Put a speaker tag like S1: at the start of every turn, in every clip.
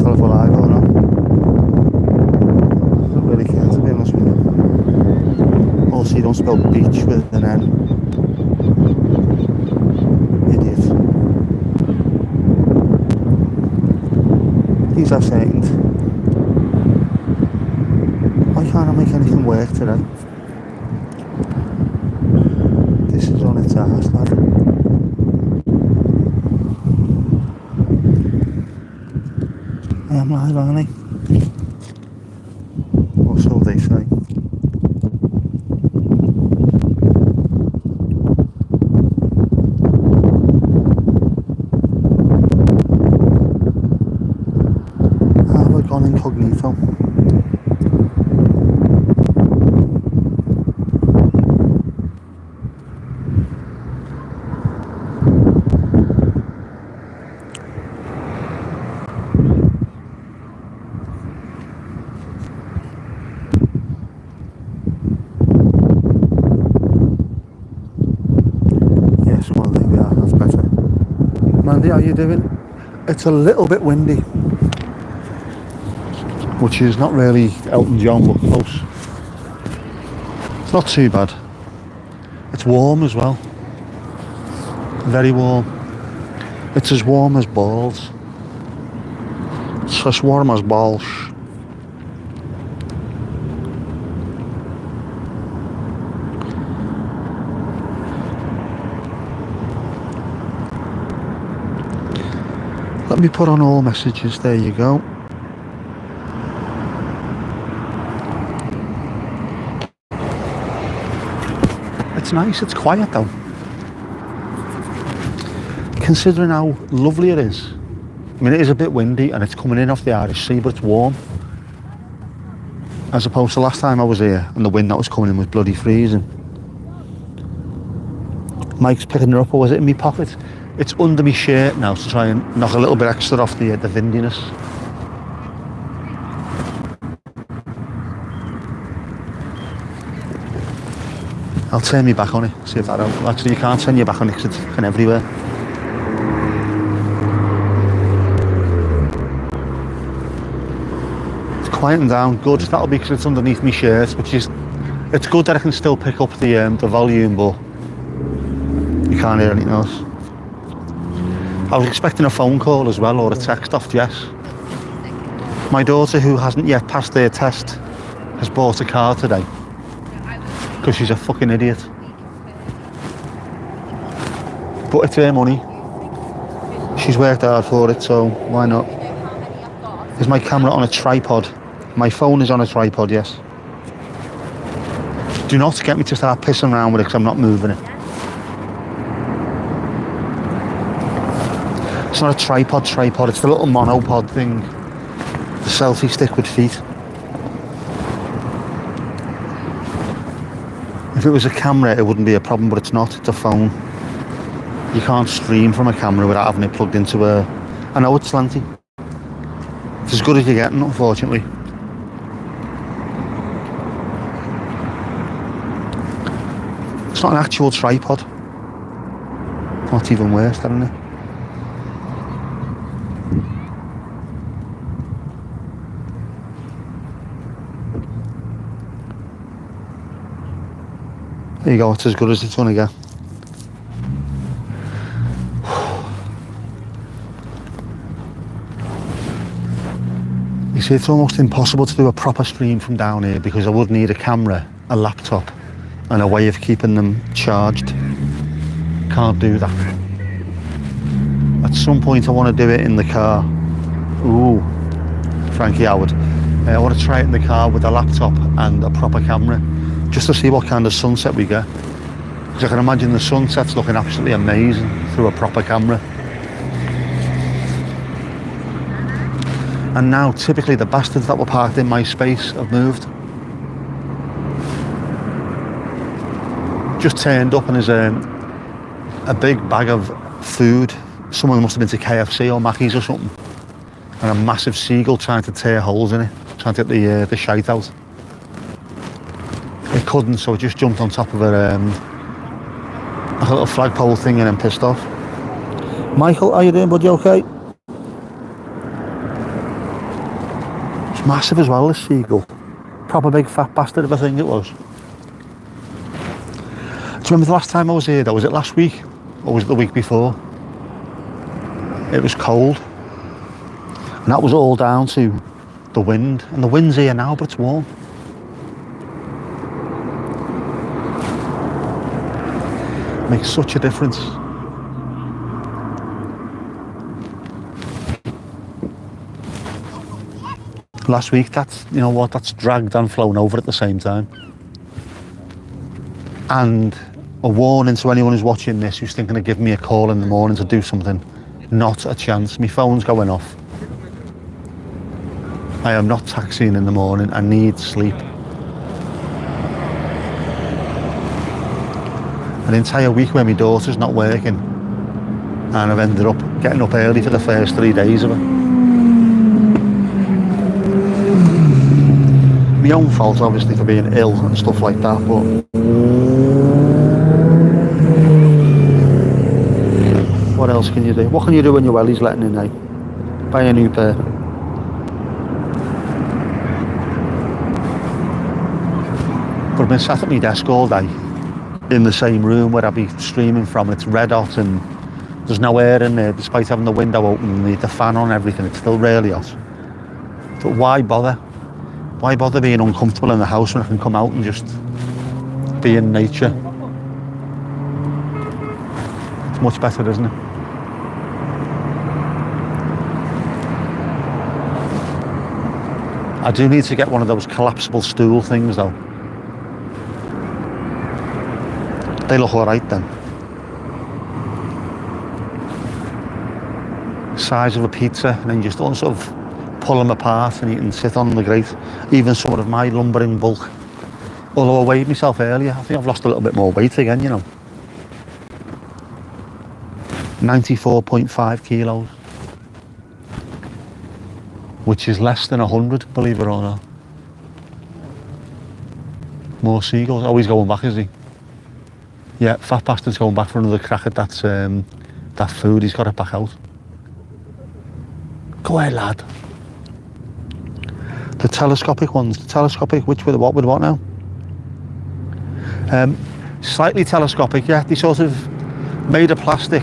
S1: tell if we're live or not. I don't really care, to be honest with you. Also, you don't spell beach with an N. Idiot. These are saying, why can't I make anything work today? This is on its ass, lad. I am live, aren't I? Or so they say. Have I gone incognito? Yes, well there we are, that's better. Mandy, how you doing? It's a little bit windy, which is not really Elton John, but close. It's not too bad. It's warm as well. Very warm. It's as warm as balls. It's as warm as balls. Let me put on all messages, there you go. It's nice, it's quiet though. Considering how lovely it is. I mean, it is a bit windy and it's coming in off the Irish Sea, but it's warm. As opposed to last time I was here and the wind that was coming in was bloody freezing. Mike's picking her up, or was it in my pocket? It's under my shirt now to try and knock a little bit extra off the windiness. I'll turn me back on it, see if that helps. Actually, you can't turn your back on it because it's fucking everywhere. It's quieting down, good. That'll be because it's underneath my shirt, which is, it's good that I can still pick up the volume, but you can't hear anything else. I was expecting a phone call as well, or a text off Jess. My daughter, who hasn't yet passed their test, has bought a car today. Because she's a fucking idiot. But it's her money. She's worked hard for it, so why not? Is my camera on a tripod? My phone is on a tripod, yes. Do not get me to start pissing around with it because I'm not moving it. It's not a tripod, it's the little monopod thing. The selfie stick with feet. If it was a camera, it wouldn't be a problem, but it's not, it's a phone. You can't stream from a camera without having it plugged into a... I know it's slanty. It's as good as you're getting, unfortunately. It's not an actual tripod. Not even worse, isn't it? There you go, it's as good as it's gonna get. You see, it's almost impossible to do a proper stream from down here because I would need a camera, a laptop, and a way of keeping them charged. Can't do that. At some point I want to do it in the car. Ooh, Frankie Howard. I want to try it in the car with a laptop and a proper camera, just to see what kind of sunset we get. Because I can imagine the sunset's looking absolutely amazing through a proper camera. And now, typically, the bastards that were parked in my space have moved. Just turned up and there's a big bag of food. Someone must have been to KFC or Mackey's or something. And a massive seagull trying to tear holes in it, trying to get the shite out. It couldn't, so it just jumped on top of a little flagpole thing and then pissed off. Michael, how you doing, buddy? Okay? massive as well, this seagull. Proper big fat bastard of a thing it was. Do you remember the last time I was here though? Was it last week? Or was it the week before? It was cold. And that was all down to the wind. And the wind's here now, but it's warm. Makes such a difference. Last week, that's, you know what, that's dragged and flown over at the same time. And a warning to anyone who's watching this who's thinking of giving me a call in the morning to do something. Not a chance. My phone's going off. I am not taxiing in the morning. I need sleep. An entire week where my daughter's not working, and I've ended up getting up early for the first 3 days of it. My own fault, obviously, for being ill and stuff like that, but what else can you do? What can you do when your welly's letting in, eh? Buy a new pair. But I've been sat at my desk all day in the same room where I'll be streaming from. It's red hot and there's no air in there, despite having the window open and the fan on and everything. It's still really hot. But why bother? Why bother being uncomfortable in the house when I can come out and just be in nature? It's much better, isn't it? I do need to get one of those collapsible stool things though. They look alright then. Size of a pizza, and then just sort of pull them apart and you can sit on the grate. Even sort of my lumbering bulk. Although I weighed myself earlier, I think I've lost a little bit more weight again, you know. 94.5 kilos. Which is less than 100, believe it or not. More seagulls. Oh, he's going back, is he? Yeah, fat bastard's going back for another crack at that food. He's got it back out. Go ahead, lad. The telescopic ones. The telescopic, which with what now? Slightly telescopic, yeah. They sort of made of plastic.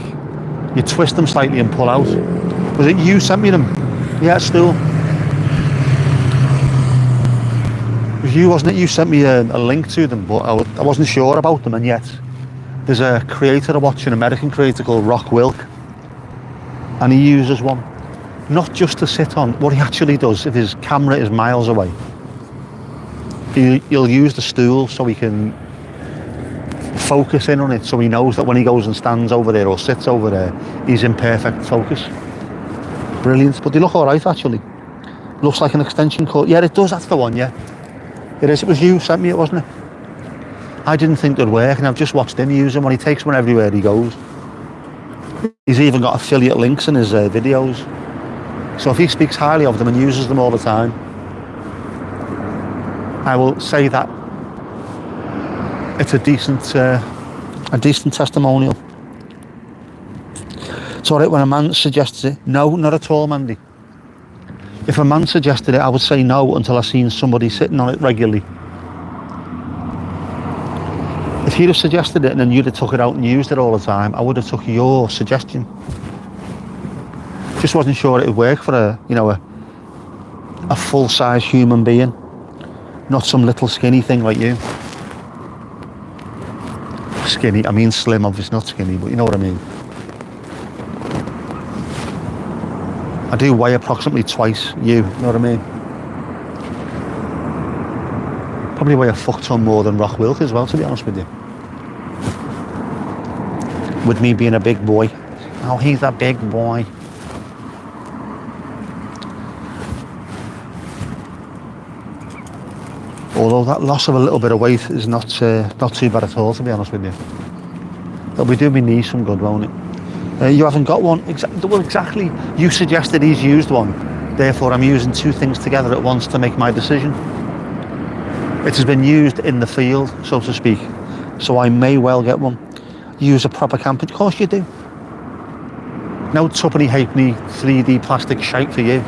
S1: You twist them slightly and pull out. Was it you sent me them? Yeah, still. It was you, wasn't it? You sent me a link to them, but I wasn't sure about them, and yet there's a creator I watch, an American creator called Rock Wilk, and he uses one. Not just to sit on. What he actually does, if his camera is miles away, he'll use the stool so he can focus in on it, so he knows that when he goes and stands over there or sits over there, he's in perfect focus. Brilliant. But they look alright actually. Looks like an extension cord. Yeah, it does, that's the one, yeah. It is. It was you sent me it, wasn't it? I didn't think they'd work, and I've just watched him use them when he takes one everywhere he goes. He's even got affiliate links in his videos. So if he speaks highly of them and uses them all the time, I will say that it's a decent testimonial. It's alright when a man suggests it. No, not at all, Mandy. If a man suggested it, I would say no until I've seen somebody sitting on it regularly. If he'd have suggested it and then you'd have took it out and used it all the time, I would have took your suggestion. Just wasn't sure it would work for a full-size human being, not some little skinny thing like you. Skinny, I mean slim, obviously not skinny, but you know what I mean. I do weigh approximately twice you know what I mean? Probably weigh a fuck ton more than Rock Wilk as well, to be honest with you. With me being a big boy. Oh, he's a big boy. Although that loss of a little bit of weight is not too bad at all, to be honest with you. It'll be doing my knees some good, won't it? You haven't got one? Well, exactly. You suggested he's used one. Therefore, I'm using two things together at once to make my decision. It has been used in the field, so to speak. So I may well get one. Use a proper camping. Of course you do. No tuppeny halfpenny 3D plastic shite for you.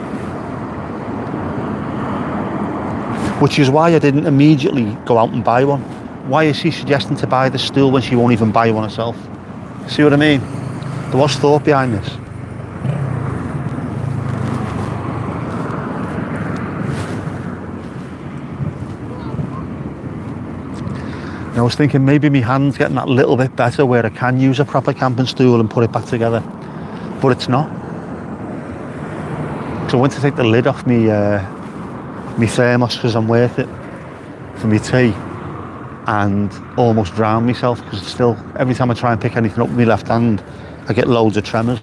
S1: which is why I didn't immediately go out and buy one. Why is she suggesting to buy the stool when she won't even buy one herself? See what I mean? There was thought behind this. And I was thinking maybe my hand's getting that little bit better where I can use a proper camping stool and put it back together, but it's not. So I went to take the lid off me thermos because I'm worth it for me tea, and almost drowned myself because it's still, every time I try and pick anything up with my left hand, I get loads of tremors,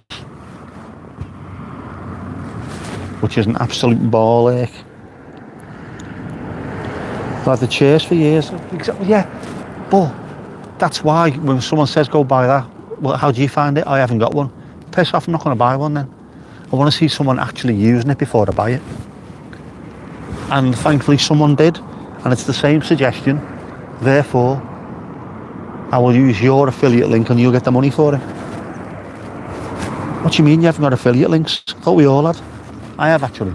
S1: which is an absolute ball ache. I've had the chairs for years. Exactly, yeah, but that's why when someone says go buy that, well, how do you find it? I haven't got one. Piss off, I'm not going to buy one then. I want to see someone actually using it before I buy it. And thankfully someone did, and it's the same suggestion. Therefore, I will use your affiliate link and you'll get the money for it. What do you mean you haven't got affiliate links? I thought we all had. I have actually.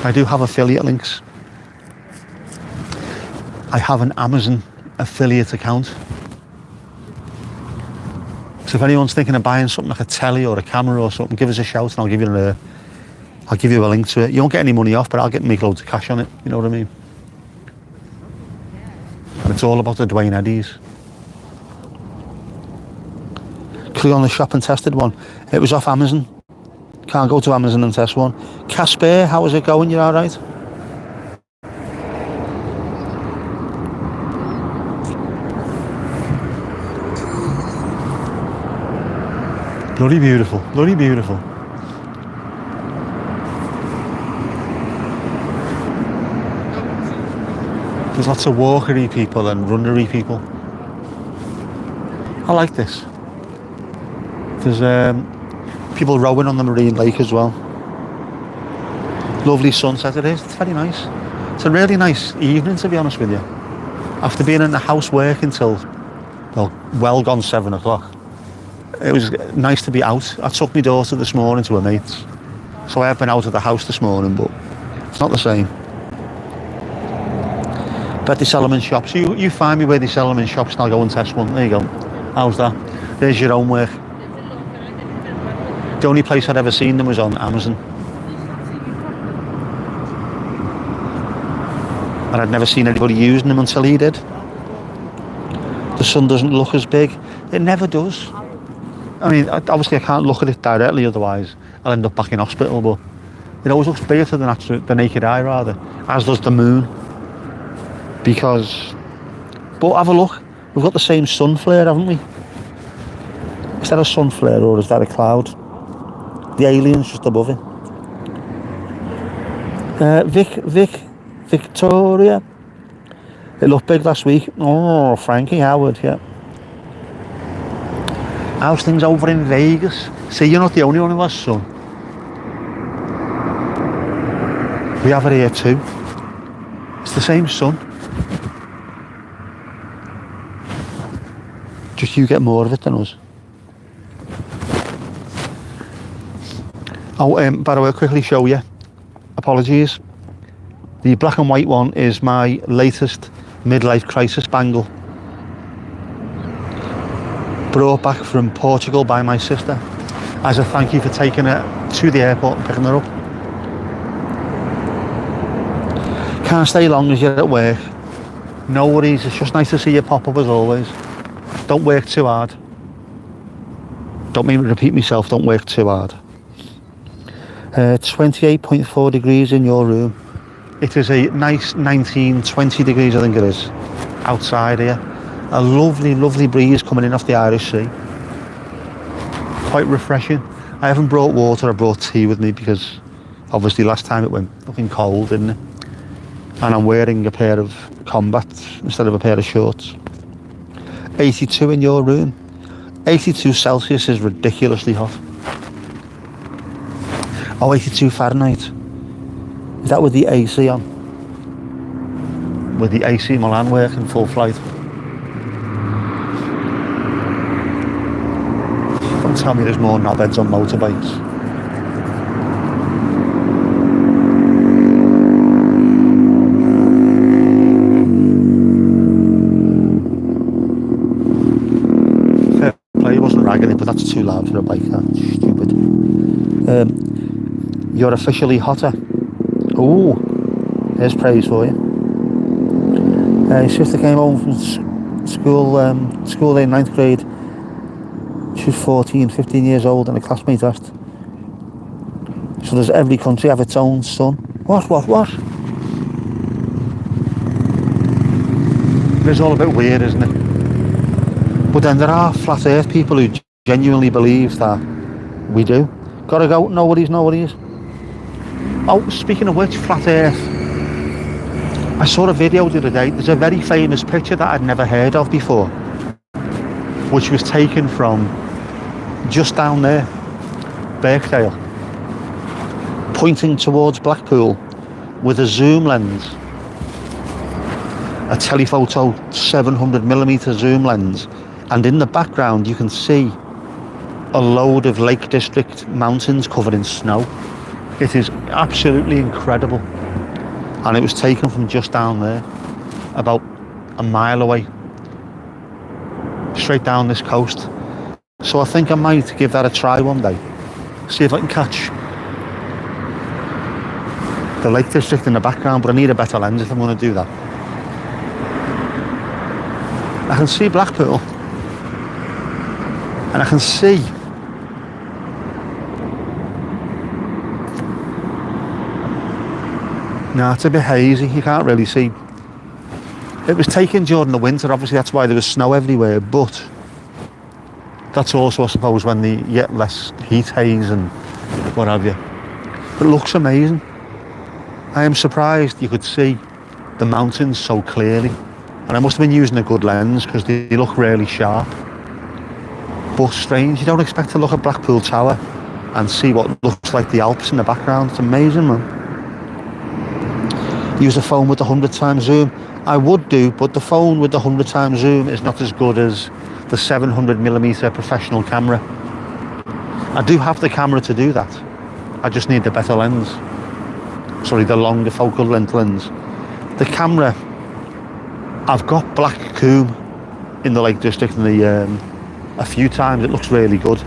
S1: I do have affiliate links. I have an Amazon affiliate account. So if anyone's thinking of buying something like a telly or a camera or something, give us a shout and I'll give you a link to it. You won't get any money off, but I'll make loads of cash on it. You know what I mean? And it's all about the Dwayne Eddies. Click on the shop and tested one. It was off Amazon. Can't go to Amazon and test one. Casper, how is it going? You all right? Bloody beautiful, bloody beautiful. There's lots of walkery people and runnery people. I like this. There's people rowing on the marine lake as well. Lovely sunset it is, it's very nice. It's a really nice evening, to be honest with you. After being in the house working till, well gone 7 o'clock. It was nice to be out. I took my daughter this morning to her mates. So I have been out of the house this morning, but it's not the same. Bet they sell them in shops. You find me where they sell them in shops and I'll go and test one. There you go. How's that? There's your homework. The only place I'd ever seen them was on Amazon. And I'd never seen anybody using them until he did. The sun doesn't look as big. It never does. I mean, obviously I can't look at it directly, otherwise I'll end up back in hospital, but it always looks bigger to the naked eye, rather, as does the moon. But have a look, we've got the same sun flare, haven't we? Is that a sun flare or is that a cloud? The alien's just above it. Victoria. It looked big last week. Oh, Frankie Howard, yeah. How's things over in Vegas? See, you're not the only one who has sun. We have it here too. It's the same sun. Just you get more of it than us. Oh, by the way, I'll quickly show you. Apologies. The black and white one is my latest midlife crisis bangle. Brought back from Portugal by my sister as a thank you for taking her to the airport and picking her up. Can't stay long as you're at work. No worries, it's just nice to see you pop up as always. Don't work too hard. Don't mean to repeat myself, don't work too hard. 28.4 degrees in your room. It is a nice 19, 20 degrees I think it is outside here. A lovely, lovely breeze coming in off the Irish Sea. Quite refreshing. I haven't brought water, I brought tea with me because obviously last time it went fucking cold, didn't it? And I'm wearing a pair of combats instead of a pair of shorts. 82 in your room. 82 Celsius is ridiculously hot. Oh, 82 Fahrenheit. Is that with the AC on? With the AC Milan working full flight. Don't tell me there's more knobheads on motorbikes. swear he wasn't ragging it, but that's too loud for a bike, that's stupid. You're officially hotter. Ooh, there's praise for you. His sister came home from school in 9th grade. She was 14, 15 years old, and a classmate asked, so does every country have its own sun? What? It's all a bit weird, isn't it? But then there are flat earth people who genuinely believe that we do. Gotta go, nobody's. Oh, speaking of which, flat earth, I saw a video the other day. There's a very famous picture that I'd never heard of before, which was taken from just down there, Birkdale, pointing towards Blackpool with a zoom lens, a telephoto 700mm zoom lens, and in the background you can see a load of Lake District mountains covered in snow. It is absolutely incredible, and it was taken from just down there, about a mile away, straight down this coast. So I think I might give that a try one day, see if I can catch the Lake District in the background, but I need a better lens if I'm going to do that. I can see Blackpool, and I can see no, it's a bit hazy, you can't really see. It was taken during the winter, obviously that's why there was snow everywhere, but that's also, I suppose, when you get less heat haze and what have you. It looks amazing. I am surprised you could see the mountains so clearly, and I must have been using a good lens because they look really sharp. But strange, you don't expect to look at Blackpool Tower and see what looks like the Alps in the background. It's amazing, man. Use a phone with the 100x zoom. I would do, but the phone with the 100x zoom is not as good as the 700mm professional camera. I do have the camera to do that. I just need the better lens. Sorry, the longer focal length lens. The camera, I've got black comb in the Lake District and a few times. It looks really good.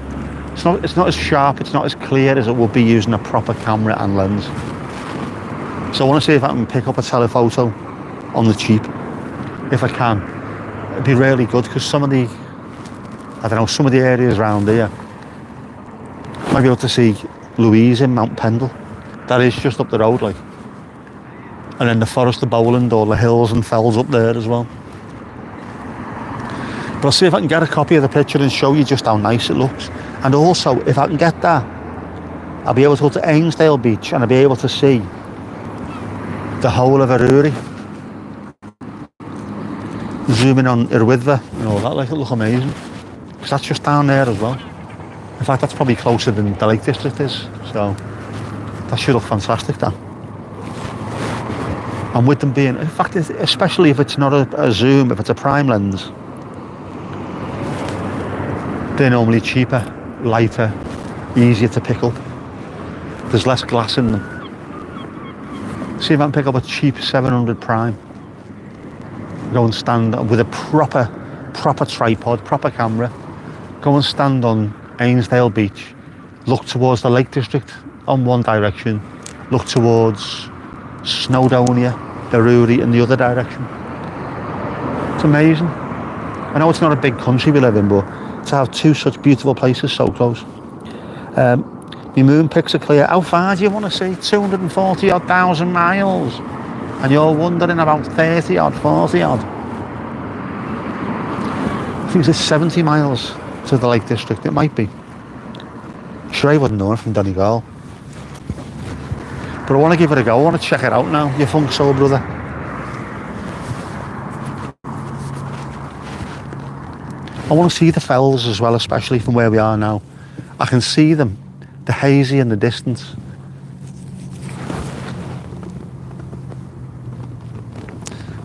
S1: It's not as sharp, it's not as clear as it would be using a proper camera and lens. So I want to see if I can pick up a telephoto on the cheap. If I can, it'd be really good, because some of the areas around here, I might be able to see Louise in Mount Pendle. That is just up the road, like. And then the Forest of Bowland, all the hills and fells up there as well. But I'll see if I can get a copy of the picture and show you just how nice it looks. And also, if I can get that, I'll be able to go to Ainsdale Beach and I'll be able to see the whole of Aruri. Zoom in on Irwidva and all that, like, it'll look amazing. Because that's just down there as well. In fact, that's probably closer than the Lake District is. So that should look fantastic, that. And with them being, in fact, especially if it's not a zoom, if it's a prime lens, they're normally cheaper, lighter, easier to pick up. There's less glass in them. See if I can pick up a cheap 700 prime. Go and stand with a proper tripod, proper camera. Go and stand on Ainsdale Beach. Look towards the Lake District on one direction. Look towards Snowdonia, Aruri in the other direction. It's amazing. I know it's not a big country we live in, but to have two such beautiful places so close. My moon pics are clear. How far do you want to see? 240 odd thousand miles. And you're wondering about 30 odd, 40 odd. I think it's 70 miles to the Lake District. It might be. Sure, I wouldn't know it from Donegal. But I want to give it a go. I want to check it out now. You think so, brother? I want to see the fells as well, especially from where we are now. I can see them, the hazy in the distance.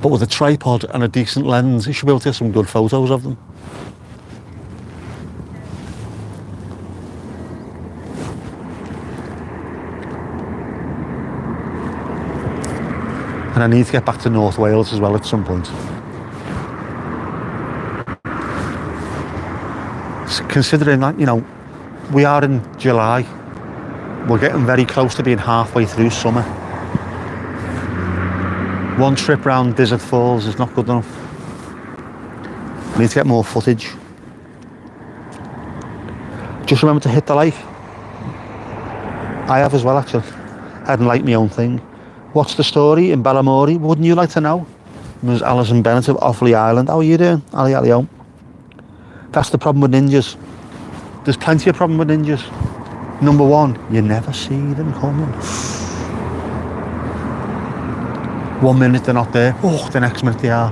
S1: But with a tripod and a decent lens, you should be able to get some good photos of them. And I need to get back to North Wales as well at some point. considering that, you know, we are in July, we're getting very close to being halfway through summer. One trip round Desert Falls is not good enough. We need to get more footage. Just remember to hit the like. I have as well, actually. I hadn't liked my own thing. What's the story in Ballamori? Wouldn't you like to know? There's Alison Bennett of Offley Island. How are you doing? Ali Ali. That's the problem with ninjas. There's plenty of problem with ninjas. Number one, you never see them coming. 1 minute they're not there. Oh, the next minute they are.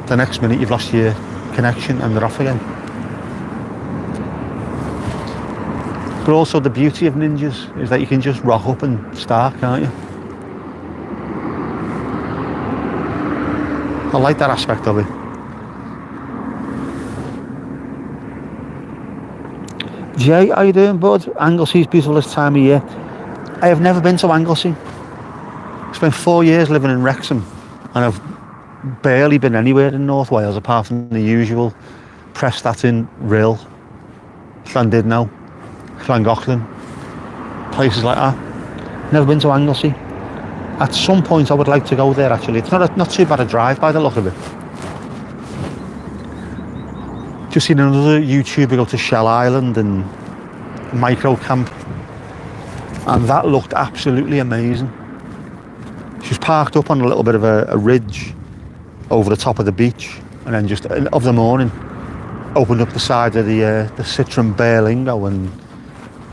S1: The next minute you've lost your connection and they're off again. But also the beauty of ninjas is that you can just rock up and start, can't you? I like that aspect of it. Jay, how you doing, bud? Anglesea's beautiful this time of year. I have never been to Anglesey. I spent 4 years living in Wrexham and I've barely been anywhere in North Wales apart from the usual Prestatyn, Rhyl, Llandudno, Llangollen, places like that. Never been to Anglesey. At some point I would like to go there actually. It's not too bad a drive by the look of it. Just seen another YouTuber go to Shell Island and Micro Camp and that looked absolutely amazing. She was parked up on a little bit of a ridge over the top of the beach and then just of the morning opened up the side of the Citron Berlingo and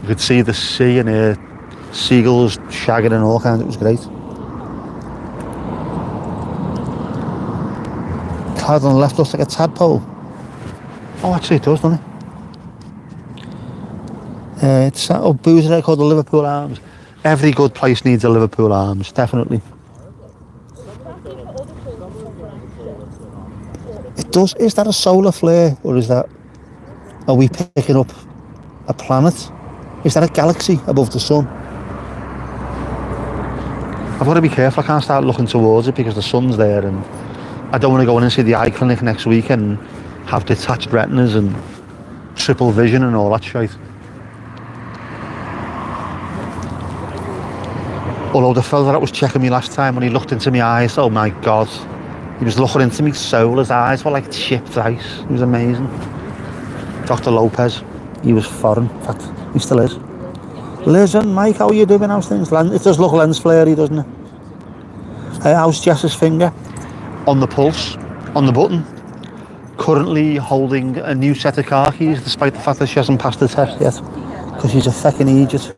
S1: you could see the sea and hear seagulls shagging and all kinds. It was great. Cloud on the left looks like a tadpole. Oh, actually it does, doesn't it? It's that old boozer there called the Liverpool Arms. Every good place needs a Liverpool Arms, definitely. It does. Is that a solar flare or are we picking up a planet? Is that a galaxy above the sun? I've got to be careful, I can't start looking towards it because the sun's there and I don't want to go in and see the eye clinic next week and have detached retinas and triple vision and all that shit. Although the fella that was checking me last time, when he looked into my eyes, oh my god, he was looking into me soul, his eyes were like chipped ice. It was amazing. Dr. Lopez, he was foreign, in fact, he still is. Liz and Mike, how are you doing? How's things? It does look lens flary, doesn't it? How's Jess's finger? On the pulse, on the button. Currently holding a new set of car keys, despite the fact that she hasn't passed the test yet. Because she's a fucking idiot.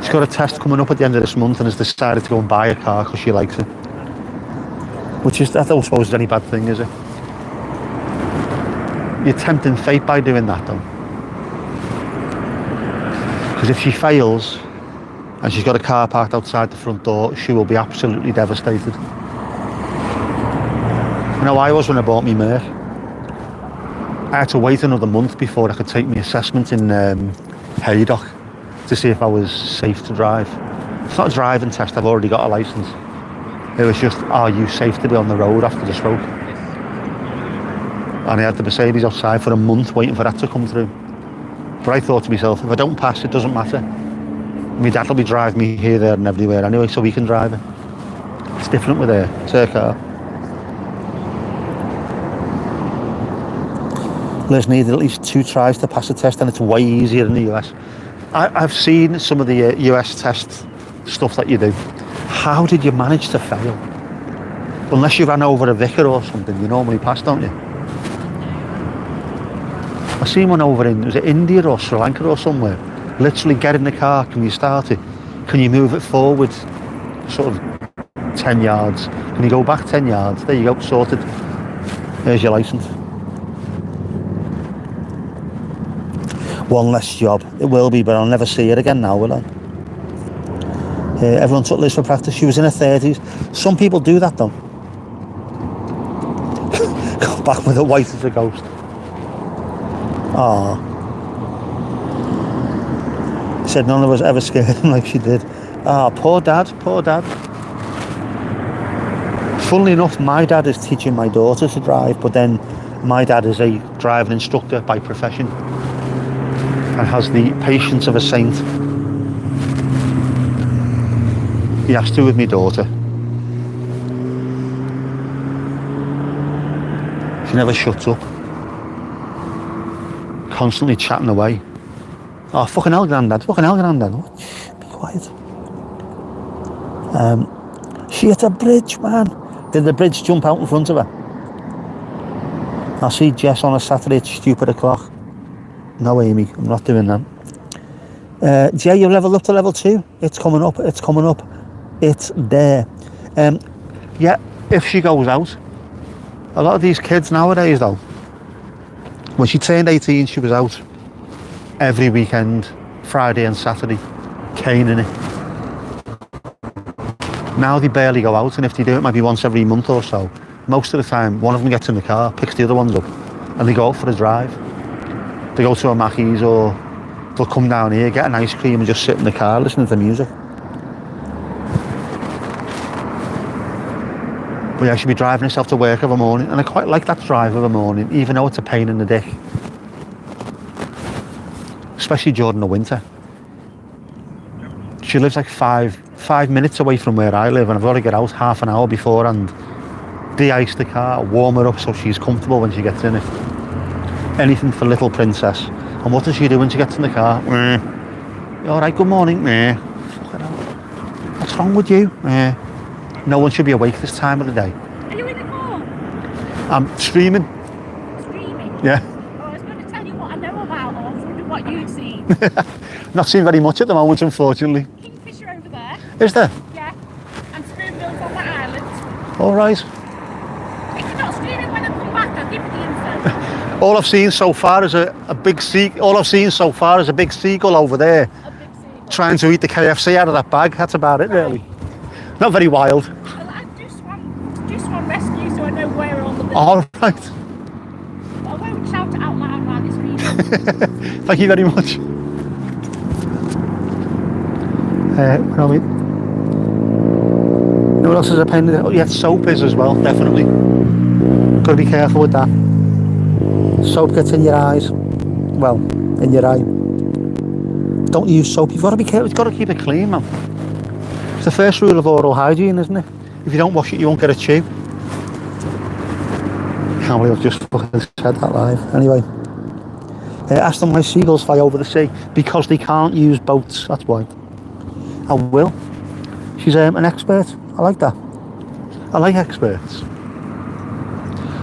S1: She's got a test coming up at the end of this month and has decided to go and buy a car because she likes it. Which is, I don't suppose is any bad thing, is it? You're tempting fate by doing that though. Because if she fails and she's got a car parked outside the front door, she will be absolutely devastated. You know, I was when I bought me Merc. I had to wait another month before I could take my assessment in Haydock to see if I was safe to drive. It's not a driving test, I've already got a licence. It was just, are you safe to be on the road after the stroke? And I had the Mercedes outside for a month waiting for that to come through. But I thought to myself, if I don't pass, it doesn't matter. My dad will be driving me here, there and everywhere anyway, so we can drive it. It's different with her. It's her car. Liz needed at least 2 tries to pass the test and it's way easier in the US. I've seen some of the US test stuff that you do. How did you manage to fail? Unless you ran over a vicar or something, you normally pass, don't you? I seen one over in, was it India or Sri Lanka or somewhere? Literally get in the car, can you start it? Can you move it forward sort of 10 yards? Can you go back 10 yards? There you go, sorted. There's your licence. One less job. It will be, but I'll never see it again now, will I? Everyone took Liz for practice. She was in her 30s. Some people do that though. Go back with a white as a ghost. Ah. Said none of us ever scared him like she did. Ah, poor dad, poor dad. Funnily enough, my dad is teaching my daughter to drive, but then my dad is a driving instructor by profession and has the patience of a saint. He has to with my daughter. She never shuts up. Constantly chatting away. Oh, fucking hell, Grandad. Fucking hell, Grandad. Oh, shh, be quiet. She hit a bridge, man. Did the bridge jump out in front of her? I'll see Jess on a Saturday at stupid o'clock. No, Amy, I'm not doing that. Jay, you've leveled up to level 2. It's coming up, it's coming up. It's there. Yeah, if she goes out. A lot of these kids nowadays, though, when she turned 18, she was out every weekend, Friday and Saturday, caning it. Now they barely go out, and if they do it maybe once every month or so, most of the time one of them gets in the car, picks the other ones up, and they go out for a drive. They go to a Mackey's, or they'll come down here, get an ice cream and just sit in the car listening to music. But yeah, she'll be driving herself to work of a morning, and I quite like that drive of a morning, even though it's a pain in the dick. Especially during the winter. She lives like five minutes away from where I live, and I've got to get out half an hour before and de-ice the car, warm her up so she's comfortable when she gets in it. Anything for little princess. And what does she do when she gets in the car? Alright, good morning. Fucking hell. What's wrong with you? No one should be awake this time of the day.
S2: Are you in the car?
S1: I'm streaming.
S2: Streaming?
S1: Yeah.
S2: Oh, I was going to tell you what I know about, or I was wondering what you'd seen.
S1: Not seen very much at the moment, unfortunately.
S2: Kingfisher over there.
S1: Is there?
S2: Yeah. And spoonbills on that island.
S1: All right.
S2: If you're not streaming when I come back, I'll give you the info.
S1: All I've seen so far is a big seagull. All I've seen so far is a big seagull over there,
S2: A big seagull.
S1: trying to eat the KFC out of that bag. That's about it, really. Not very wild.
S2: Well, I do swan rescue, so I know where all the birds
S1: All right.
S2: But I won't shout it out loud while it's reading.
S1: Thank you very much. Where are we? You know what else is a pain in the... Oh, yeah, soap is as well, definitely. Got to be careful with that. Soap gets in your eyes. Well, in your eye. Don't use soap. You've got to be careful. You've got to keep it clean, man. It's the first rule of oral hygiene, isn't it? If you don't wash it, you won't get a chew. Can't believe I've just fucking said that live. Anyway. Ask them why seagulls fly over the sea. Because they can't use boats, that's why. I will. She's an expert. I like that. I like experts.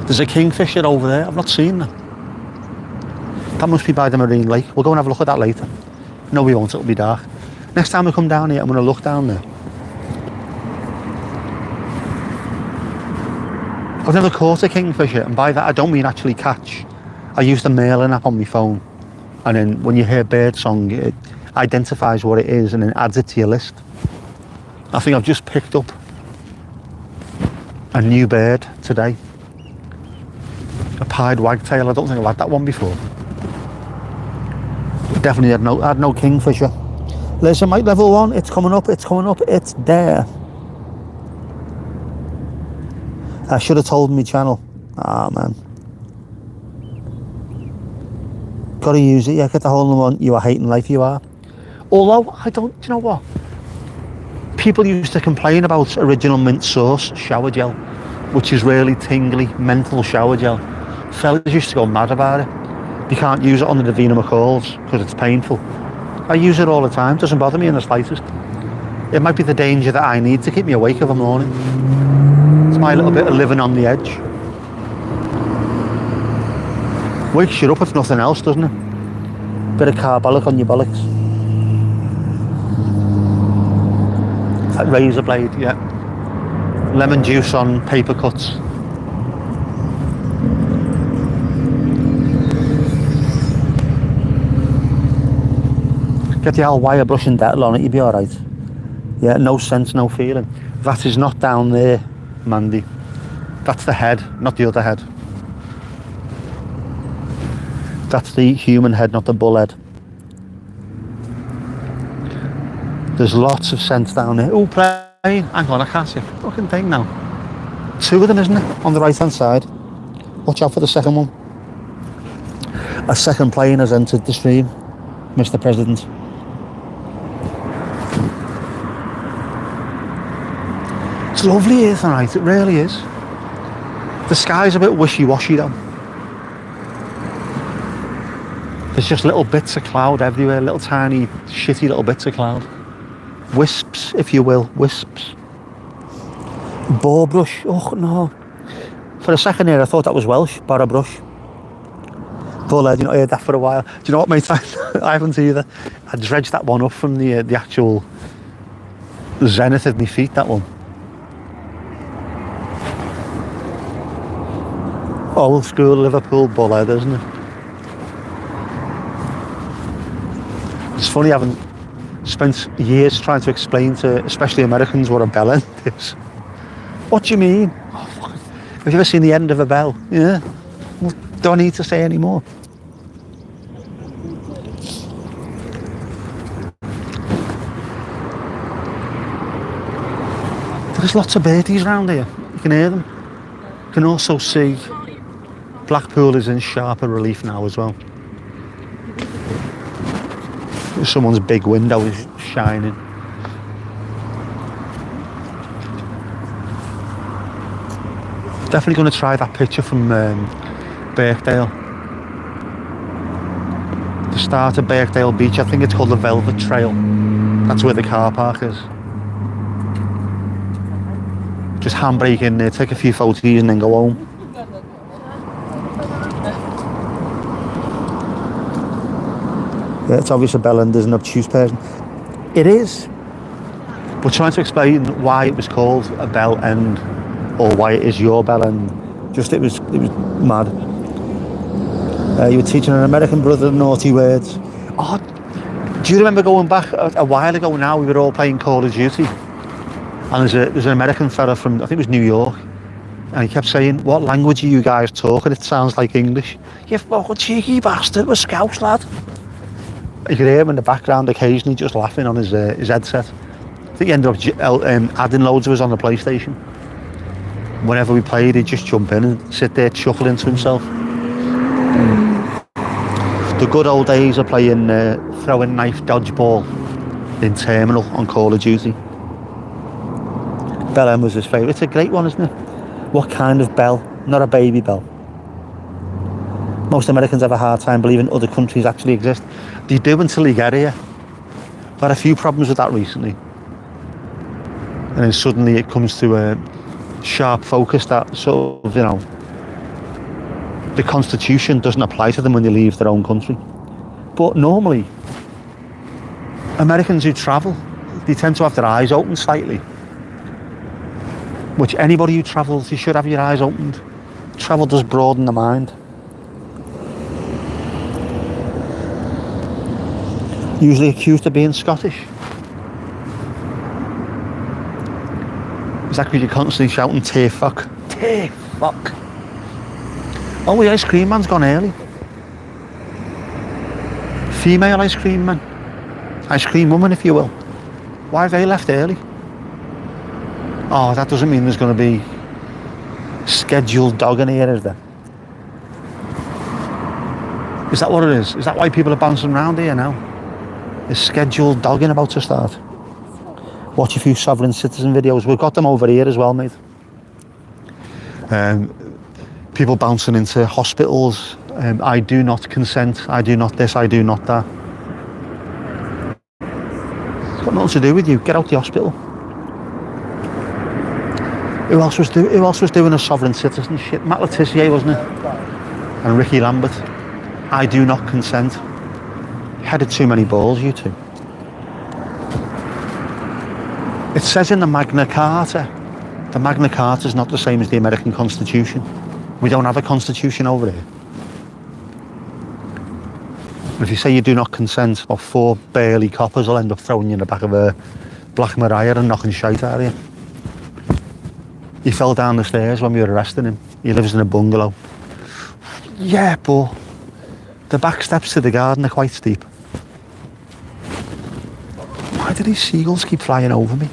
S1: There's a kingfisher over there. I've not seen that. That must be by the marine lake. We'll go and have a look at that later. No, we won't. It'll be dark. Next time we come down here, I'm going to look down there. I've never caught a kingfisher, and by that I don't mean actually catch. I use the Merlin app on my phone, and then when you hear bird song, it identifies what it is and then adds it to your list. I think I've just picked up a new bird today. A pied wagtail. I don't think I've had that one before. Definitely had no kingfisher. Listen, mate, level 1, it's coming up, it's there. I should have told me channel. Ah, man. Gotta use it, yeah, get the hole in one. You are hating life, you are. Although, do you know what? People used to complain about Original Mint Source shower gel, which is really tingly, menthol shower gel. Fellas used to go mad about it. You can't use it on the Davina McCalls because it's painful. I use it all the time, doesn't bother me in the slightest. It might be the danger that I need to keep me awake of a morning. It's my little bit of living on the edge. Wakes you up if nothing else, doesn't it? Bit of carbolic on your bollocks. Like razor blade, yeah. Lemon juice on paper cuts. Get the old wire brush and Dettol on it, you'll be alright. Yeah, no sense, no feeling. That is not down there, Mandy. That's the head, not the other head. That's the human head, not the bull head. There's lots of scents down there. Oh, plane. Hang on, I can't see a fucking thing now. two of them, isn't it? On the right hand side. Watch out for the second one. A second plane has entered the stream, Mr. President. It's lovely here tonight, it really is. The sky's a bit wishy-washy though. There's just little bits of cloud everywhere, little tiny, shitty little bits of cloud. Wisps, if you will, wisps. Boar brush, oh no. For a second here I thought that was Welsh, barra brush. But you not heard that for a while. Do you know what, mate? I haven't either. I dredged that one up from the actual zenith of my feet, that one. Old school Liverpool bullhead, isn't it? It's funny, having spent years trying to explain to especially Americans what a bell end is. What do you mean? Oh, fuck. Have you ever seen the end of a bell? Yeah. Well, don't need to say any more. There's lots of birdies around here. You can hear them. You can also see Blackpool is in sharper relief now as well. Someone's big window is shining. Definitely going to try that picture from Birkdale. The start of Birkdale Beach, I think it's called the Velvet Trail. That's where the car park is. Just handbrake in there, take a few photos and then go home. Yeah, it's obvious a bell end is an obtuse person. It is. We're trying to explain why it was called a bell end, or why it is your bell end. Just it was mad. You were teaching an American brother naughty words. Oh, do you remember going back a while ago now? We were all playing Call of Duty, and there's an American fella from, I think it was New York, and he kept saying, "What language are you guys talking? It sounds like English." You fucking cheeky bastard, we're Scouts, lad. You could hear him in the background occasionally just laughing on his headset. I think he ended up adding loads of us on the PlayStation. Whenever we played, he'd just jump in and sit there chuckling to himself. The good old days of playing throwing knife dodgeball in Terminal on Call of Duty. Bell end was his favourite. It's a great one, isn't it? What kind of bell? Not a baby bell. Most Americans have a hard time believing other countries actually exist. They do until you get here. I've had a few problems with that recently. And then suddenly it comes to a sharp focus that sort of, the Constitution doesn't apply to them when they leave their own country. But normally, Americans who travel, they tend to have their eyes open slightly. Which anybody who travels, you should have your eyes opened. Travel does broaden the mind. Usually accused of being Scottish. Is that because you're constantly shouting "Tear fuck"? Tear fuck. Oh, the ice cream man's gone early. Female ice cream man. Ice cream woman, if you will. Why have they left early? Oh, that doesn't mean there's going to be scheduled dogging here, is there? Is that what it is? Is that why people are bouncing around here now? Is scheduled dogging about to start? Watch a few sovereign citizen videos. We've got them over here as well, mate. People bouncing into hospitals. I do not consent. I do not this. I do not that. It's got nothing to do with you. Get out the hospital. Who else was doing a sovereign citizen shit? Matt Letizia, wasn't it? And Ricky Lambert. I do not consent. Headed too many balls, you two. It says in the Magna Carta. The Magna Carta is not the same as the American Constitution. We don't have a constitution over here. If you say you do not consent, about 4 burly coppers will end up throwing you in the back of a Black Maria and knocking shite out of you. He fell down the stairs when we were arresting him. He lives in a bungalow. Yeah, but the back steps to the garden are quite steep. Why do these seagulls keep flying over me?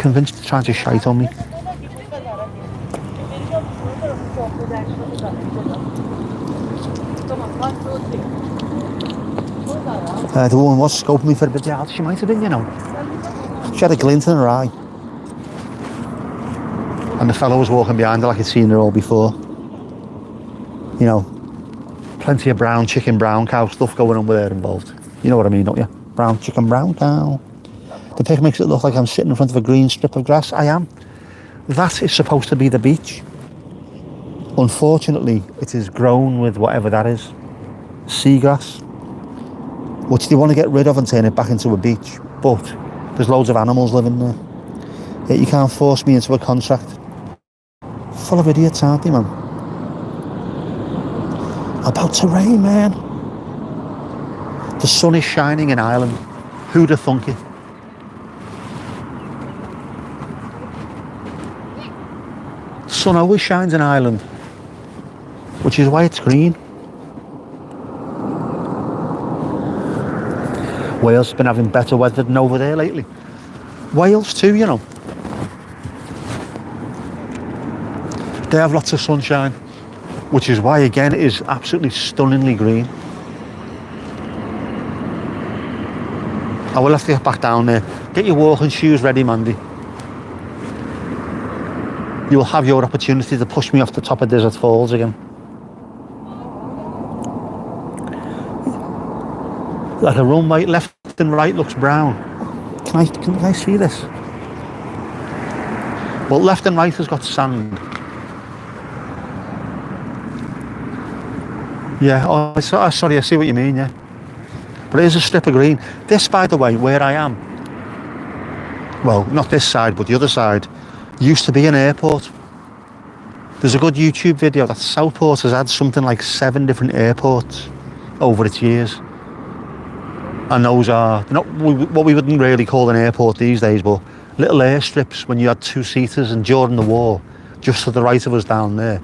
S1: convinced to try to shite on me. The woman was scoping me for a bit. Yeah, she might have been, you know. She had a glint in her eye. And the fellow was walking behind her like he'd seen her all before. You know, plenty of brown chicken, brown cow stuff going on with her involved. You know what I mean, don't you? Brown chicken, brown cow. The pic makes it look like I'm sitting in front of a green strip of grass. I am. That is supposed to be the beach. Unfortunately, it is grown with whatever that is. Seagrass. Which they want to get rid of and turn it back into a beach. But there's loads of animals living there. Yet you can't force me into a contract. Full of idiots, aren't they, man? About to rain, man. The sun is shining in Ireland. Who'd have thunk it? The sun always shines in Ireland, which is why it's green. Wales has been having better weather than over there lately. Wales too, you know. They have lots of sunshine, which is why, again, it is absolutely stunningly green. I will have to get back down there. Get your walking shoes ready, Mandy. You will have your opportunity to push me off the top of Desert Falls again. Like a runway, left and right looks brown. Can I see this? Well, left and right has got sand. Yeah, oh, sorry, I see what you mean, yeah. But it is a strip of green. This, by the way, where I am, well, not this side, but the other side, used to be an airport. There's a good YouTube video that Southport has had something like 7 different airports over its years. And those are not what we wouldn't really call an airport these days, but little airstrips when you had 2-seaters. And during the war, just to the right of us down there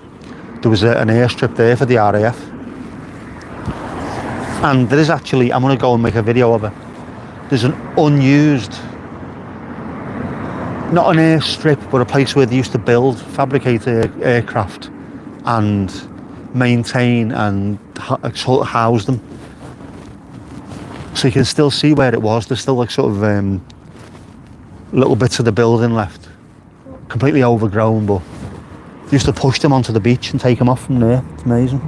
S1: was an airstrip there for the RAF. And there is actually, I'm going to go and make a video of it. There's an unused, not an airstrip, but a place where they used to build, fabricate aircraft and maintain and house them. So you can still see where it was. There's still like sort of little bits of the building left, completely overgrown, but they used to push them onto the beach and take them off from there. It's amazing.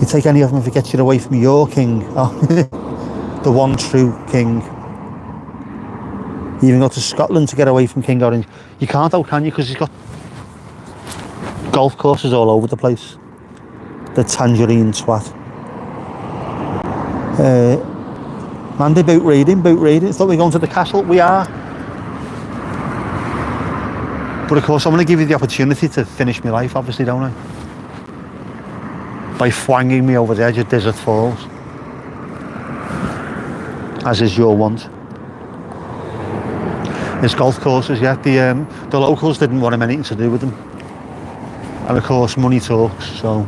S1: You take any of them if it gets you away from your king. Oh, the one true king. You even go to Scotland to get away from King Orange. You can't though, can you? Because he's got golf courses all over the place. The tangerine twat. Mandy, boat reading. Thought we were going to the castle. We are. But of course, I'm going to give you the opportunity to finish my life, obviously, don't I? By fwanging me over the edge of Desert Falls. As is your want. There's golf courses, yeah. The locals didn't want him anything to do with them. And of course, money talks, so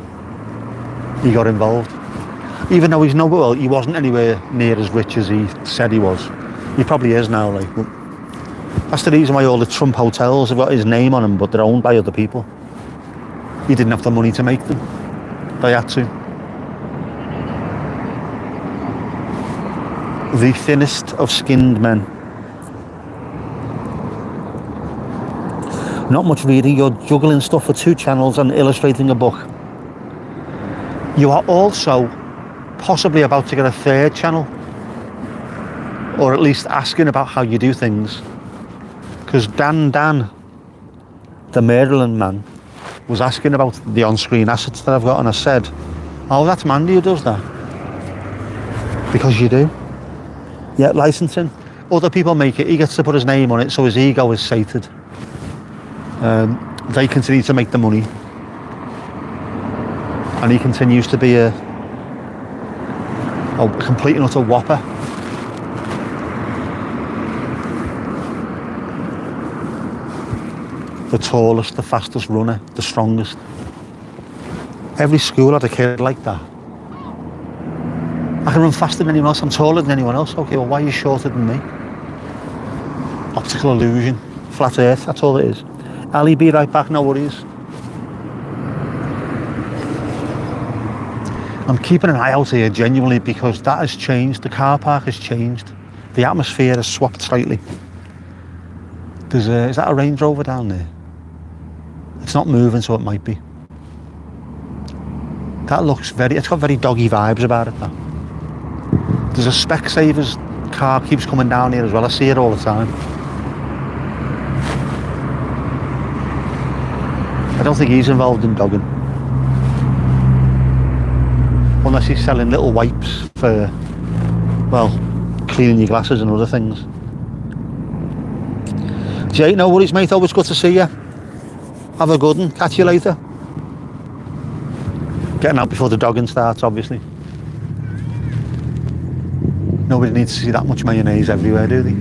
S1: he got involved. Even though he wasn't anywhere near as rich as he said he was. He probably is now, like. But that's the reason why all the Trump hotels have got his name on them, but they're owned by other people. He didn't have the money to make them. They had to. The thinnest of skinned men. Not much reading, you're juggling stuff for 2 channels and illustrating a book. You are also possibly about to get a 3rd channel, or at least asking about how you do things. Because Dan, the Maryland man, was asking about the on-screen assets that I've got, and I said, oh, that's Mandy who does that. Because you do. Yeah, licensing. Other people make it, he gets to put his name on it, so his ego is sated. They continue to make the money. And he continues to be a complete and utter whopper. The tallest, the fastest runner, the strongest. Every school had a kid like that. I can run faster than anyone else. I'm taller than anyone else. Okay, well, why are you shorter than me? Optical illusion. Flat earth, that's all it is. Ali, be right back, no worries. I'm keeping an eye out here genuinely because that has changed. The car park has changed. The atmosphere has swapped slightly. Is that a Range Rover down there? It's not moving, so it might be. That looks it's got very doggy vibes about it, that. There's a Specsavers car keeps coming down here as well. I see it all the time. I don't think he's involved in dogging. Unless he's selling little wipes for, well, cleaning your glasses and other things. Jay, no worries, mate. Always good to see you. Have a good one. Catch you later. Getting out before the dogging starts, obviously. Nobody needs to see that much mayonnaise everywhere, do they?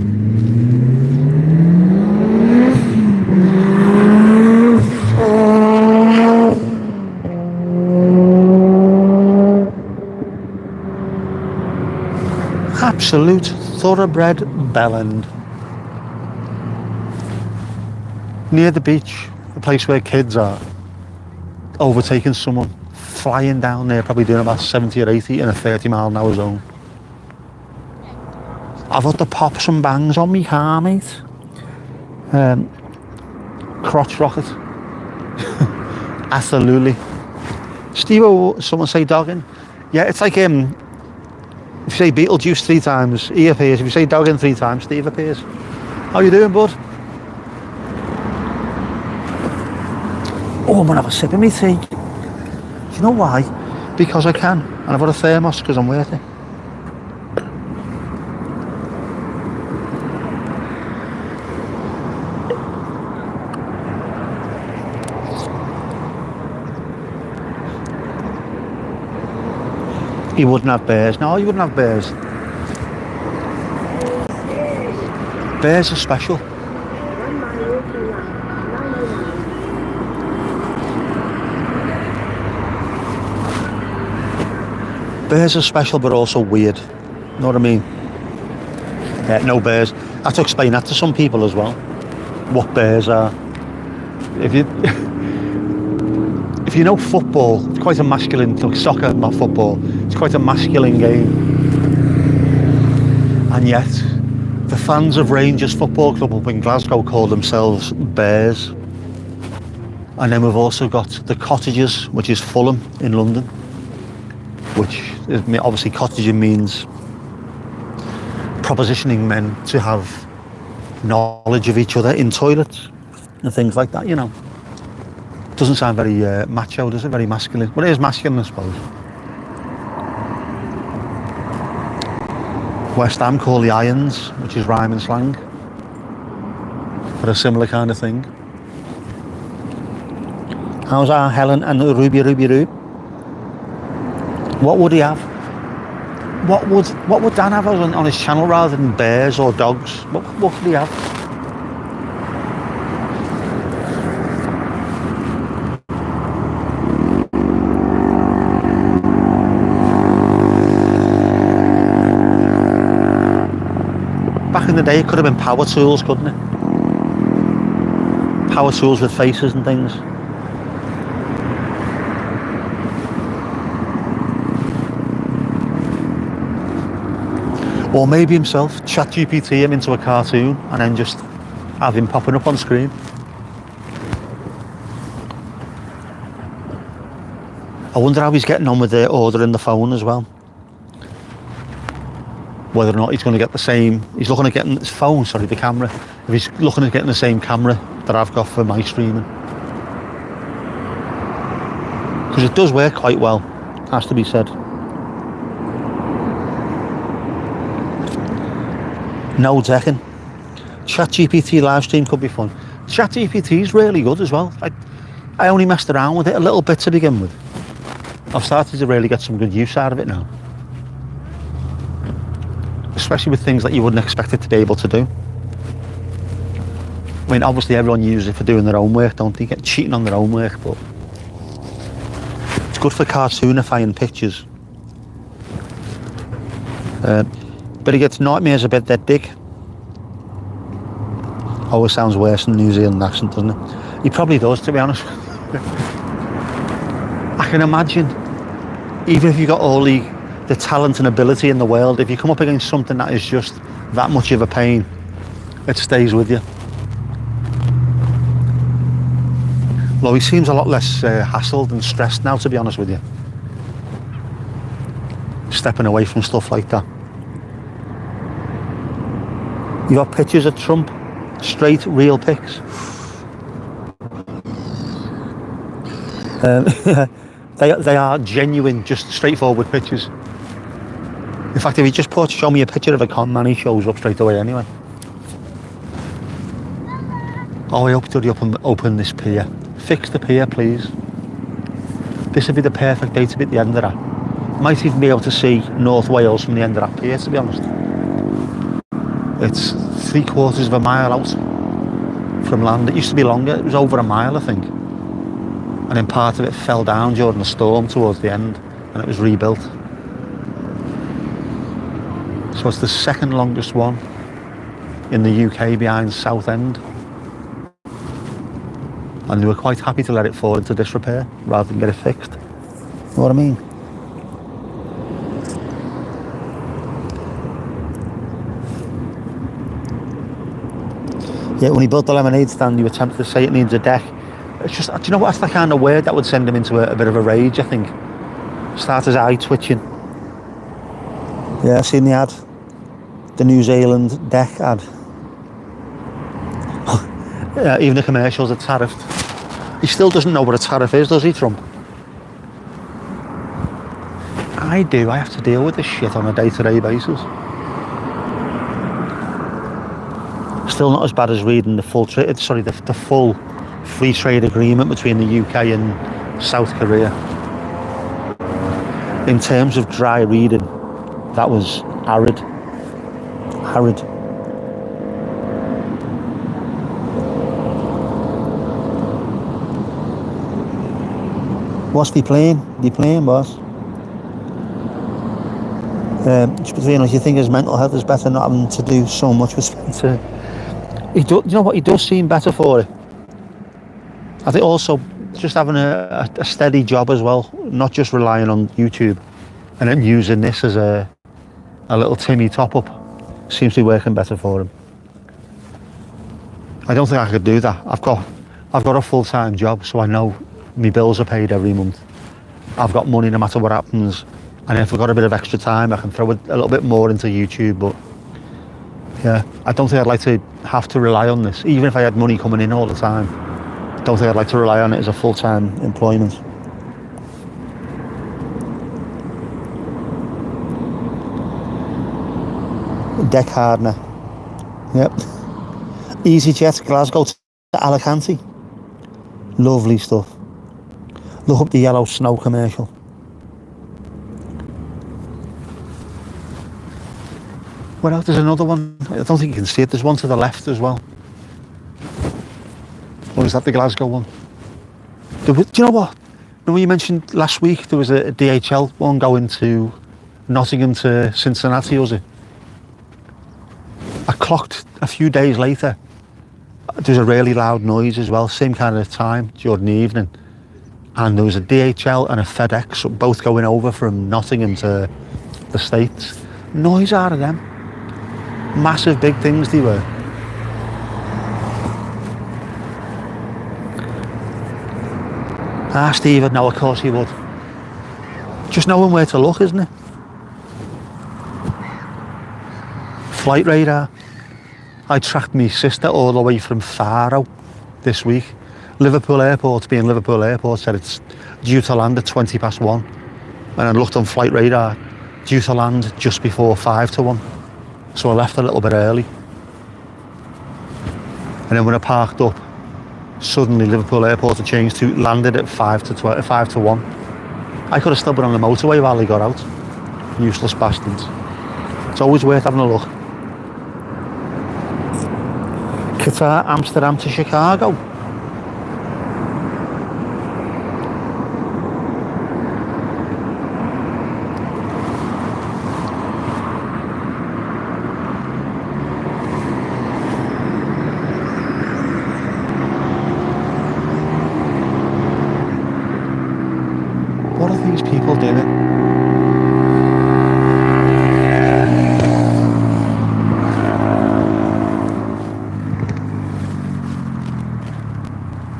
S1: Absolute thoroughbred bellend. Near the beach, the place where kids are, overtaking someone, flying down there, probably doing about 70 or 80 in a 30-mile-an-hour zone. I've had to pop some bangs on me car, mate. Crotch rocket. Absolutely. Steve, someone say dogging? Yeah, it's like if you say Beetlejuice 3 times, he appears. If you say dogging 3 times, Steve appears. How you doing, bud? Oh, I'm gonna have a sip of me tea. Do you know why? Because I can. And I've got a thermos because I'm worth it. He wouldn't have bears. No, he wouldn't have bears. Bears are special. Bears are special, but also weird. You know what I mean? No bears. I have to explain that to some people as well. What bears are. If you know football, it's quite a masculine, like soccer, not football. It's quite a masculine game. And yet, the fans of Rangers Football Club up in Glasgow call themselves Bears. And then we've also got the Cottagers, which is Fulham in London. Which is, obviously cottaging means propositioning men to have knowledge of each other in toilets and things like that, you know. Doesn't sound very macho, does it? Very masculine. Well, it is masculine, I suppose. West Ham call the Irons, which is rhyme and slang, for a similar kind of thing. How's our Helen and Ruby? What would he have? What would Dan have on his channel rather than bears or dogs? What could he have? Back in the day, it could have been power tools, couldn't it? Power tools with faces and things. Or maybe himself, ChatGPT him into a cartoon and then just have him popping up on screen. I wonder how he's getting on with the ordering the phone as well. Whether or not he's going to get the same, he's looking at getting his phone, sorry, the camera. If he's looking at getting the same camera that I've got for my streaming. Because it does work quite well, has to be said. No decking. ChatGPT live stream could be fun. ChatGPT is really good as well. I only messed around with it a little bit to begin with. I've started to really get some good use out of it now. Especially with things that you wouldn't expect it to be able to do. I mean, obviously everyone uses it for doing their own work, don't they? Get cheating on their own work, but it's good for cartoonifying pictures. But he gets nightmares about that dick. Always sounds worse than New Zealand accent, doesn't it? He probably does, to be honest. I can imagine, even if you got all the talent and ability in the world, if you come up against something that is just that much of a pain, it stays with you. Well, he seems a lot less hassled and stressed now, to be honest with you. Stepping away from stuff like that. You got pictures of Trump, straight, real pics. They are genuine, just straightforward pictures. In fact, if you just show me a picture of a con man, he shows up straight away anyway. Oh, I hope to open this pier. Fix the pier, please. This would be the perfect day to be at the end of that. Might even be able to see North Wales from the end of that pier, to be honest. It's 3/4 of a mile out from land. It used to be longer, it was over a mile, I think. And then part of it fell down during the storm towards the end, and it was rebuilt. So it's the second longest one in the UK behind Southend. And they were quite happy to let it fall into disrepair rather than get it fixed. You know what I mean? Yeah, when he built the lemonade stand, you were tempted to say it needs a deck. It's just, do you know what, that's the kind of word that would send him into a bit of a rage, I think. Start his eye twitching. Yeah, I've seen the ad. The New Zealand deck ad. Yeah, even the commercials are tariffed. He still doesn't know what a tariff is, does he, Trump? I do. I have to deal with this shit on a day-to-day basis. Still not as bad as reading the full full free trade agreement between the UK and South Korea. In terms of dry reading, that was arid. What's he playing? Boss? Just between us, you think his mental health is better not having to do so much with Spencer? You know what? He does seem better for it. I think also just having a steady job as well, not just relying on YouTube, and then using this as a little Timmy top up, seems to be working better for him. I don't think I could do that. I've got a full-time job, so I know my bills are paid every month. I've got money no matter what happens, and if I've got a bit of extra time, I can throw a little bit more into YouTube. But yeah, I don't think I'd like to have to rely on this, even if I had money coming in all the time. I don't think I'd like to rely on it as a full-time employment. Deck hardener. Yep. EasyJet Glasgow to Alicante. Lovely stuff. Look up the yellow snow commercial. Well, there's another one. I don't think you can see it. There's one to the left as well. Or is that the Glasgow one? Do you know what? When you mentioned last week there was a DHL one going to Nottingham to Cincinnati, was it? I clocked a few days later. There's a really loud noise as well, same kind of time during the evening. And there was a DHL and a FedEx both going over from Nottingham to the States. Noise out of them. Massive big things they were. Ah, Stephen, no, of course he would. Just knowing where to look, isn't it? Flight radar. I tracked my sister all the way from Faro this week. Liverpool Airport, being Liverpool Airport, said it's due to land at 1:20. And I looked on flight radar, due to land just before 1:05. So I left a little bit early. And then when I parked up, suddenly Liverpool Airport had changed to landed at 1:05. I could have still been on the motorway while they got out. Useless bastards. It's always worth having a look. Qatar, Amsterdam to Chicago.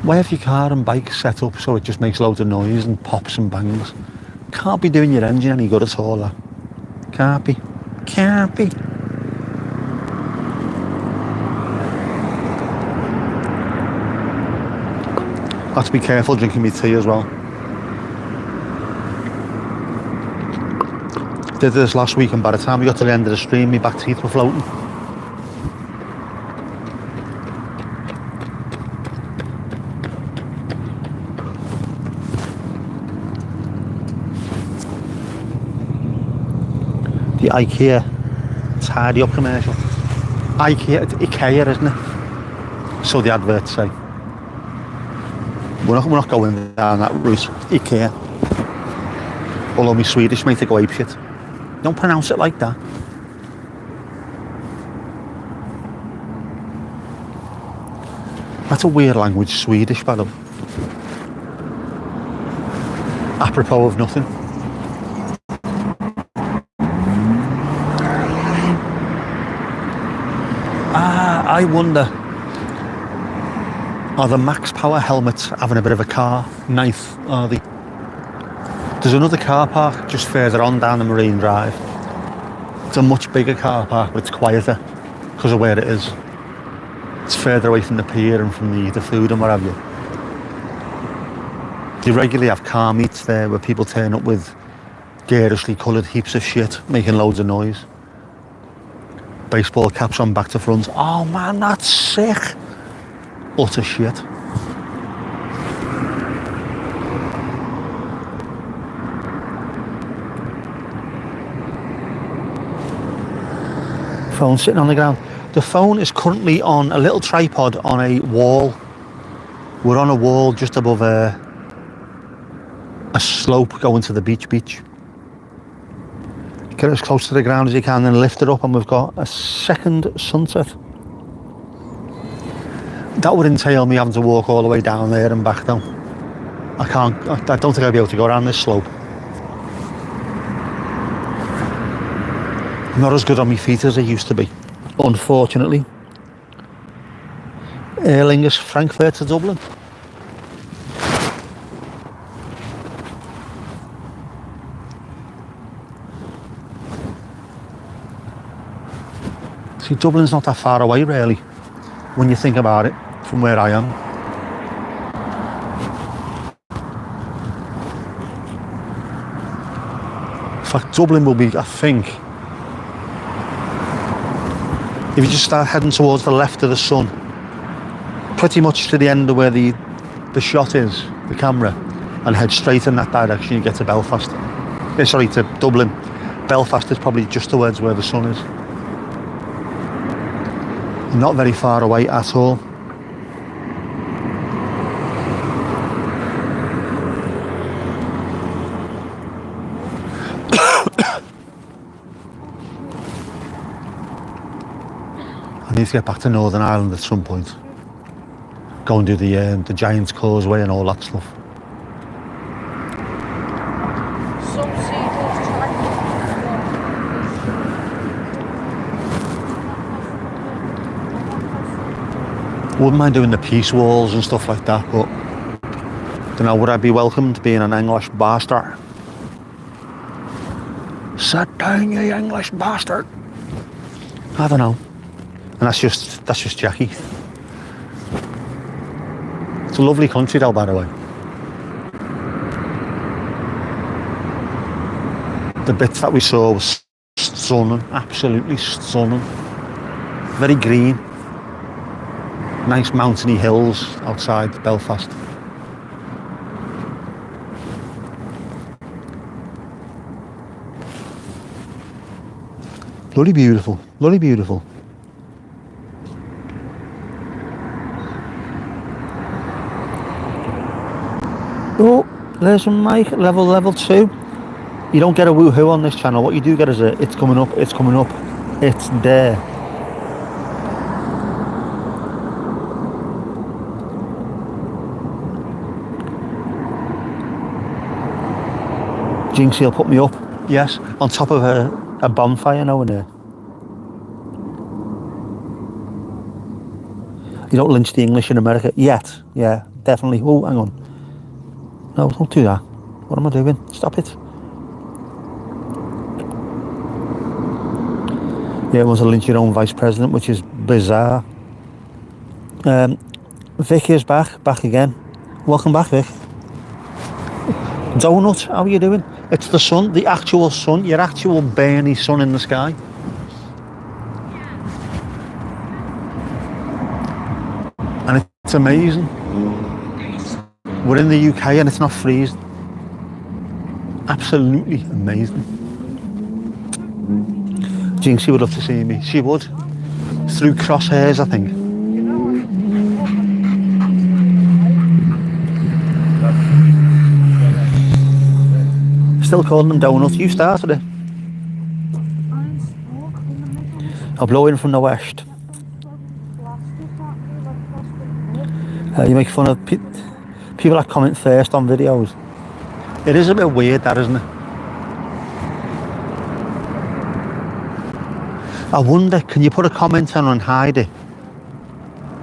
S1: Why have your car and bike set up so it just makes loads of noise and pops and bangs? Can't be doing your engine any good at all, that. Can't be. Can't be. Got to be careful drinking my tea as well. Did this last week, and by the time we got to the end of the stream, my back teeth were floating. The IKEA tidy up commercial. IKEA, it's IKEA, isn't it? So the adverts say. We're not going down that route. IKEA. Although my Swedish mate go apeshit. Don't pronounce it like that. That's a weird language, Swedish, by the way. Apropos of nothing. I wonder, are the max power helmets having a bit of a car night, are they? There's another car park just further on down the Marine Drive. It's a much bigger car park, but it's quieter because of where it is. It's further away from the pier and from the food and what have you. They regularly have car meets there where people turn up with garishly coloured heaps of shit, making loads of noise. Baseball caps on back to front. Oh man, that's sick. Utter shit. Phone sitting on the ground. The phone is currently on a little tripod on a wall. We're on a wall just above a slope going to the beach. Get as close to the ground as you can, then lift it up, and we've got a second sunset. That would entail me having to walk all the way down there and back though. I don't think I'll be able to go around this slope. I'm not as good on my feet as I used to be, unfortunately. Aer Lingus Frankfurt to Dublin. See, Dublin's not that far away really, when you think about it, from where I am. In fact, Dublin will be, I think, if you just start heading towards the left of the sun, pretty much to the end of where the shot is, the camera, and head straight in that direction, you get to Belfast. Sorry, to Dublin. Belfast is probably just towards where the sun is. Not very far away at all. I need to get back to Northern Ireland at some point. Go and do the Giant's Causeway and all that stuff. Wouldn't mind doing the peace walls and stuff like that, but don't know, would I be welcomed being an English bastard? Sit down, you English bastard. I don't know. And that's just Jackie. It's a lovely country though, by the way. The bits that we saw was stunning, absolutely stunning. Very green. Nice mountainy hills outside Belfast. Bloody beautiful, bloody beautiful. Oh, listen Mike, level 2. You don't get a woohoo on this channel. What you do get is it's coming up, it's there. Jinxie will put me up, yes, on top of a bonfire now and there. You don't lynch the English in America yet, yeah, definitely. Oh, hang on. No, don't do that. What am I doing? Stop it. Yeah, it was a lynch your own vice president, which is bizarre. Vic is back again. Welcome back, Vic. Donut, how are you doing? It's the sun, the actual sun, your actual burny sun in the sky. And it's amazing. We're in the UK and it's not freezing. Absolutely amazing. Jinxie would love to see me. She would. Through crosshairs, I think. Still calling them donuts. You started it. I'll blow in from the west. You make fun of people that comment first on videos. It is a bit weird, that, isn't it? I wonder, can you put a comment on and hide it?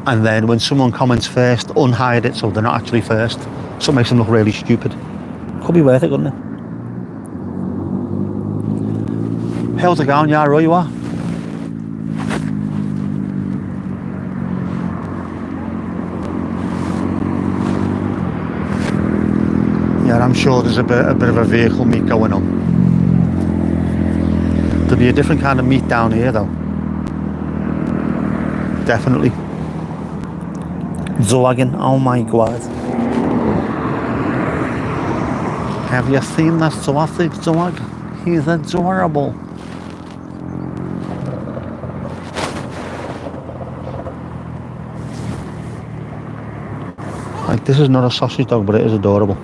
S1: And then when someone comments first, unhide it so they're not actually first. So it makes them look really stupid. Could be worth it, couldn't it? How's it going? Yeah, right you are. Yeah, I'm sure there's a bit of a vehicle meet going on. There'll be a different kind of meat down here though. Definitely. Zoagen, oh my god. Have you seen that Zoathic Zoag? He's adorable. Like, this is not a sausage dog, but it is adorable.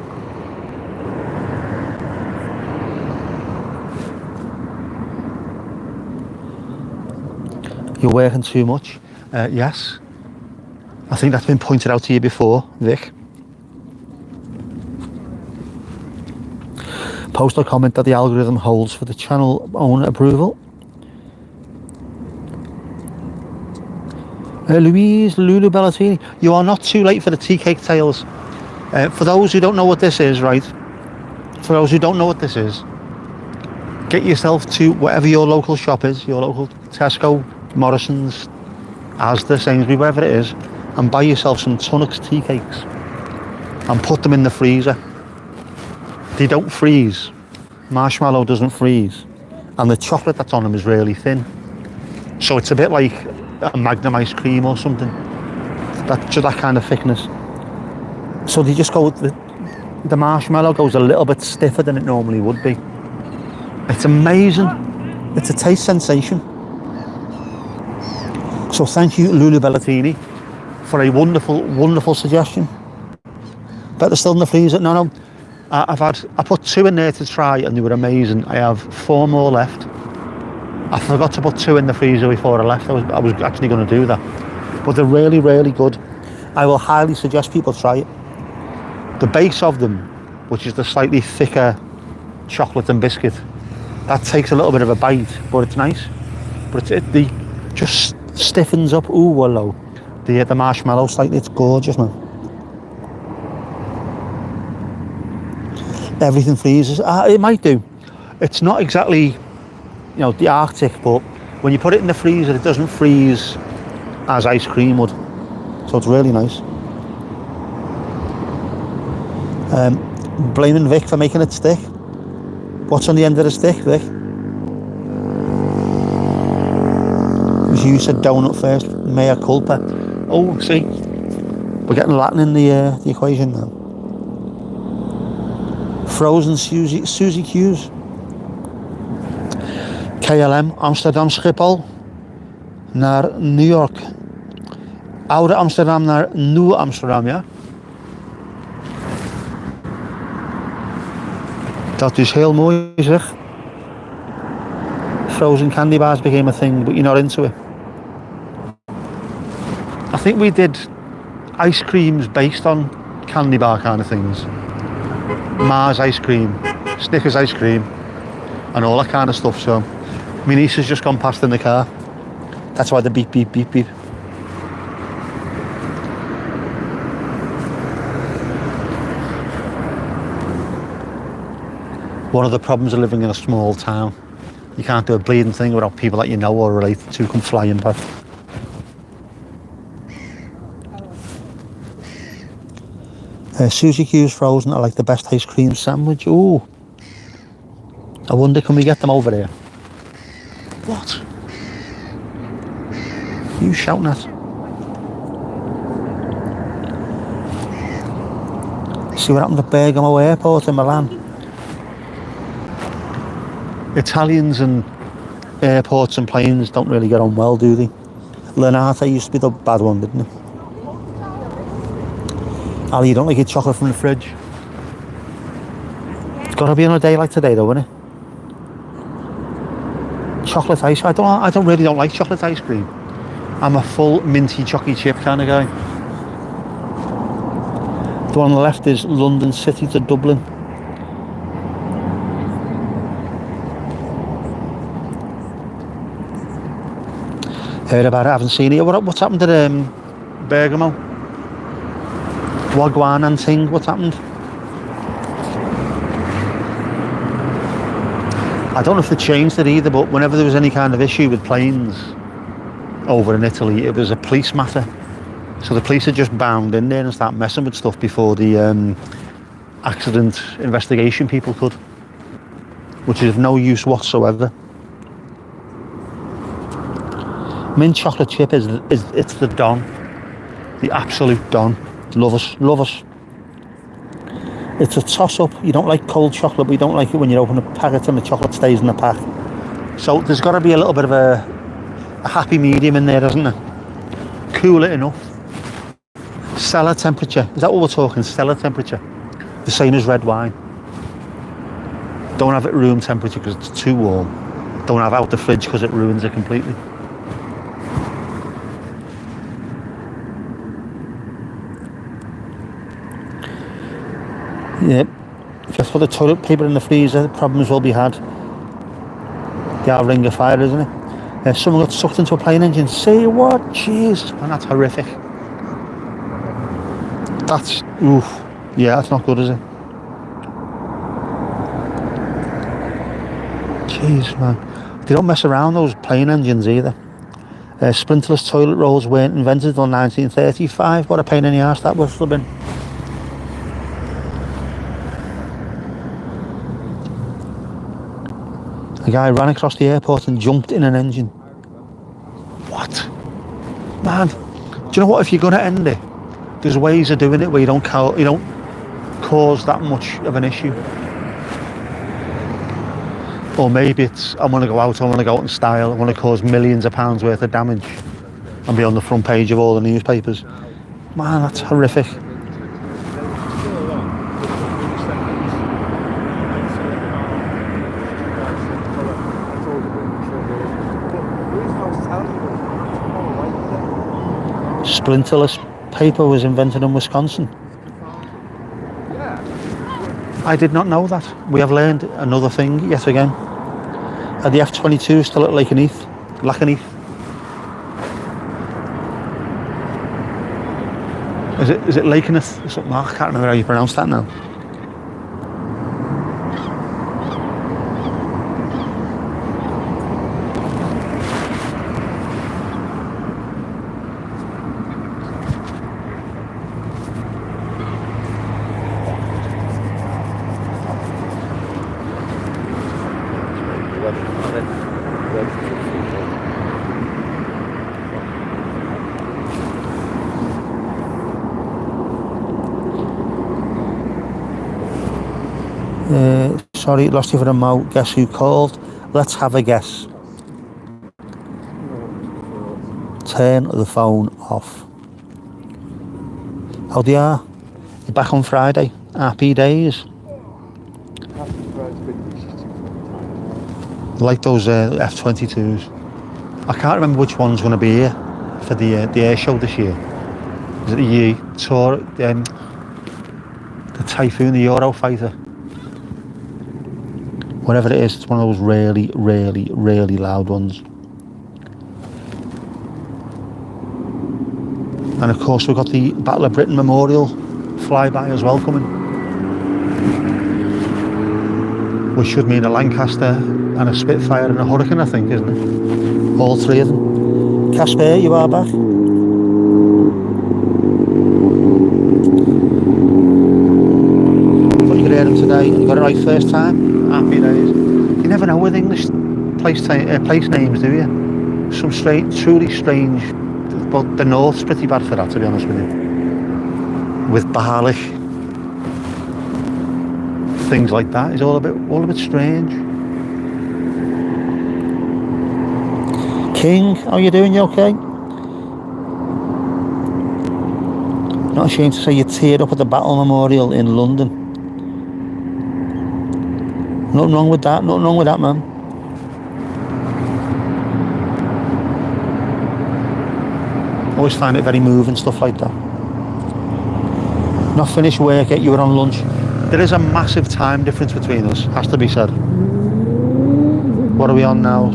S1: You're working too much? Yes. I think that's been pointed out to you before, Vic. Post or comment that the algorithm holds for the channel own approval. Louise Lulu Bellatini, you are not too late for the tea cake tales. For those who don't know what this is, right? For those who don't know what this is, get yourself to whatever your local shop is, your local Tesco, Morrison's, Asda, Sainsbury, wherever it is, and buy yourself some Tunnocks tea cakes and put them in the freezer. They don't freeze. Marshmallow doesn't freeze, and the chocolate that's on them is really thin. So it's a bit like a Magnum ice cream or something. That kind of thickness. So they just go. The marshmallow goes a little bit stiffer than it normally would be. It's amazing. It's a taste sensation. So thank you, Lulu Bellatini, for a wonderful, wonderful suggestion. Bet they're still in the freezer. No. I put 2 in there to try and they were amazing. I have 4 more left. I forgot to put 2 in the freezer before I left. I was actually going to do that. But they're really, really good. I will highly suggest people try it. The base of them, which is the slightly thicker chocolate and biscuit, that takes a little bit of a bite, but it's nice. But it just stiffens up. Ooh, hello. The marshmallow slightly, it's gorgeous, man. Everything freezes. It might do. It's not exactly, the Arctic, but when you put it in the freezer, it doesn't freeze as ice cream would. So it's really nice. Blaming Vic for making it stick. What's on the end of the stick, Vic? Because you said donut first. Mea culpa. Oh, see, we're getting Latin in the equation now. Frozen Susie Q's. KLM Amsterdam Schiphol naar New York. Oude Amsterdam naar Nieuwe Amsterdam, ja? Dat is heel mooi, zeg. Frozen candy bars became a thing, but you're not into it. I think we did ice creams based on candy bar kind of things. Mars ice cream, Snickers ice cream, and all that kind of stuff. So my niece has just gone past in the car. That's why the beep beep beep beep. One of the problems of living in a small town, you can't do a bleeding thing without people that you know or related to come flying past. Suzy Q's frozen are like the best ice cream sandwich. Ooh. I wonder, can we get them over here? What? Are you shouting at? See what happened at Bergamo Airport in Milan? Italians and airports and planes don't really get on well, do they? Lanyard used to be the bad one, didn't it? Ali, you don't like your chocolate from the fridge? It's got to be on a day like today, though, isn't it? Chocolate ice. I really don't like chocolate ice cream. I'm a full minty chocolate chip kind of guy. The one on the left is London City to Dublin. Heard about it, haven't seen it. What's happened to Bergamo? Wagwan and thing, what's happened? I don't know if they changed it either, but whenever there was any kind of issue with planes over in Italy, it was a police matter. So the police had just bound in there and start messing with stuff before the accident investigation people could, which is of no use whatsoever. Mint chocolate chip it's the don, the absolute don. Love us. It's a toss-up. You don't like cold chocolate, but you don't like it when you open a packet and the chocolate stays in the pack. So there's got to be a little bit of a happy medium in there, doesn't there? Cool it enough. Cellar temperature. Is that what we're talking? Cellar temperature. The same as red wine. Don't have it room temperature because it's too warm. Don't have out the fridge because it ruins it completely. Yep. Just for the toilet paper in the freezer, problems will be had. The old ring of fire, isn't it? Someone got sucked into a plane engine. Say what? Jeez. And that's horrific. That's, oof. Yeah, that's not good, is it? Jeez, man. They don't mess around, those plane engines either. Sprinterless toilet rolls weren't invented until 1935. What a pain in the arse that must have been. A guy ran across the airport and jumped in an engine. What? Man, do you know what? If you're going to end it, there's ways of doing it where you don't cause that much of an issue. Or maybe it's, I want to go out in style, I want to cause millions of pounds worth of damage and be on the front page of all the newspapers. Man, that's horrific. Sprinterless paper was invented in Wisconsin. I did not know that. We have learned another thing yet again. Are the F-22 still at Lakenheath? Is it Lakenheath or something? I can't remember how you pronounce that now. Sorry, lost you for a mo. Guess who called? Let's have a guess. Turn the phone off. How they are? You're back on Friday. Happy days. Like those F-22s. I can't remember which one's going to be here for the air show this year. Is it the Typhoon, the Eurofighter? Whatever it is, it's one of those really, really, really loud ones. And of course we've got the Battle of Britain Memorial flyby as well coming. which should mean a Lancaster and a Spitfire and a Hurricane, I think, isn't it? All three of them. Casper, you are back. Thought you could hear him today. You got it right first time. Happy days. You never know with English place names, do you? Some truly strange. But the north's pretty bad for that, to be honest with you. With Baalish, things like that is all a bit strange. King, how you doing? You okay? Not ashamed to say you teared up at the Battle Memorial in London. Nothing wrong with that. Nothing wrong with that, man. Always find it very moving, stuff like that. Not finished work yet, you were on lunch. There is a massive time difference between us, has to be said. What are we on now?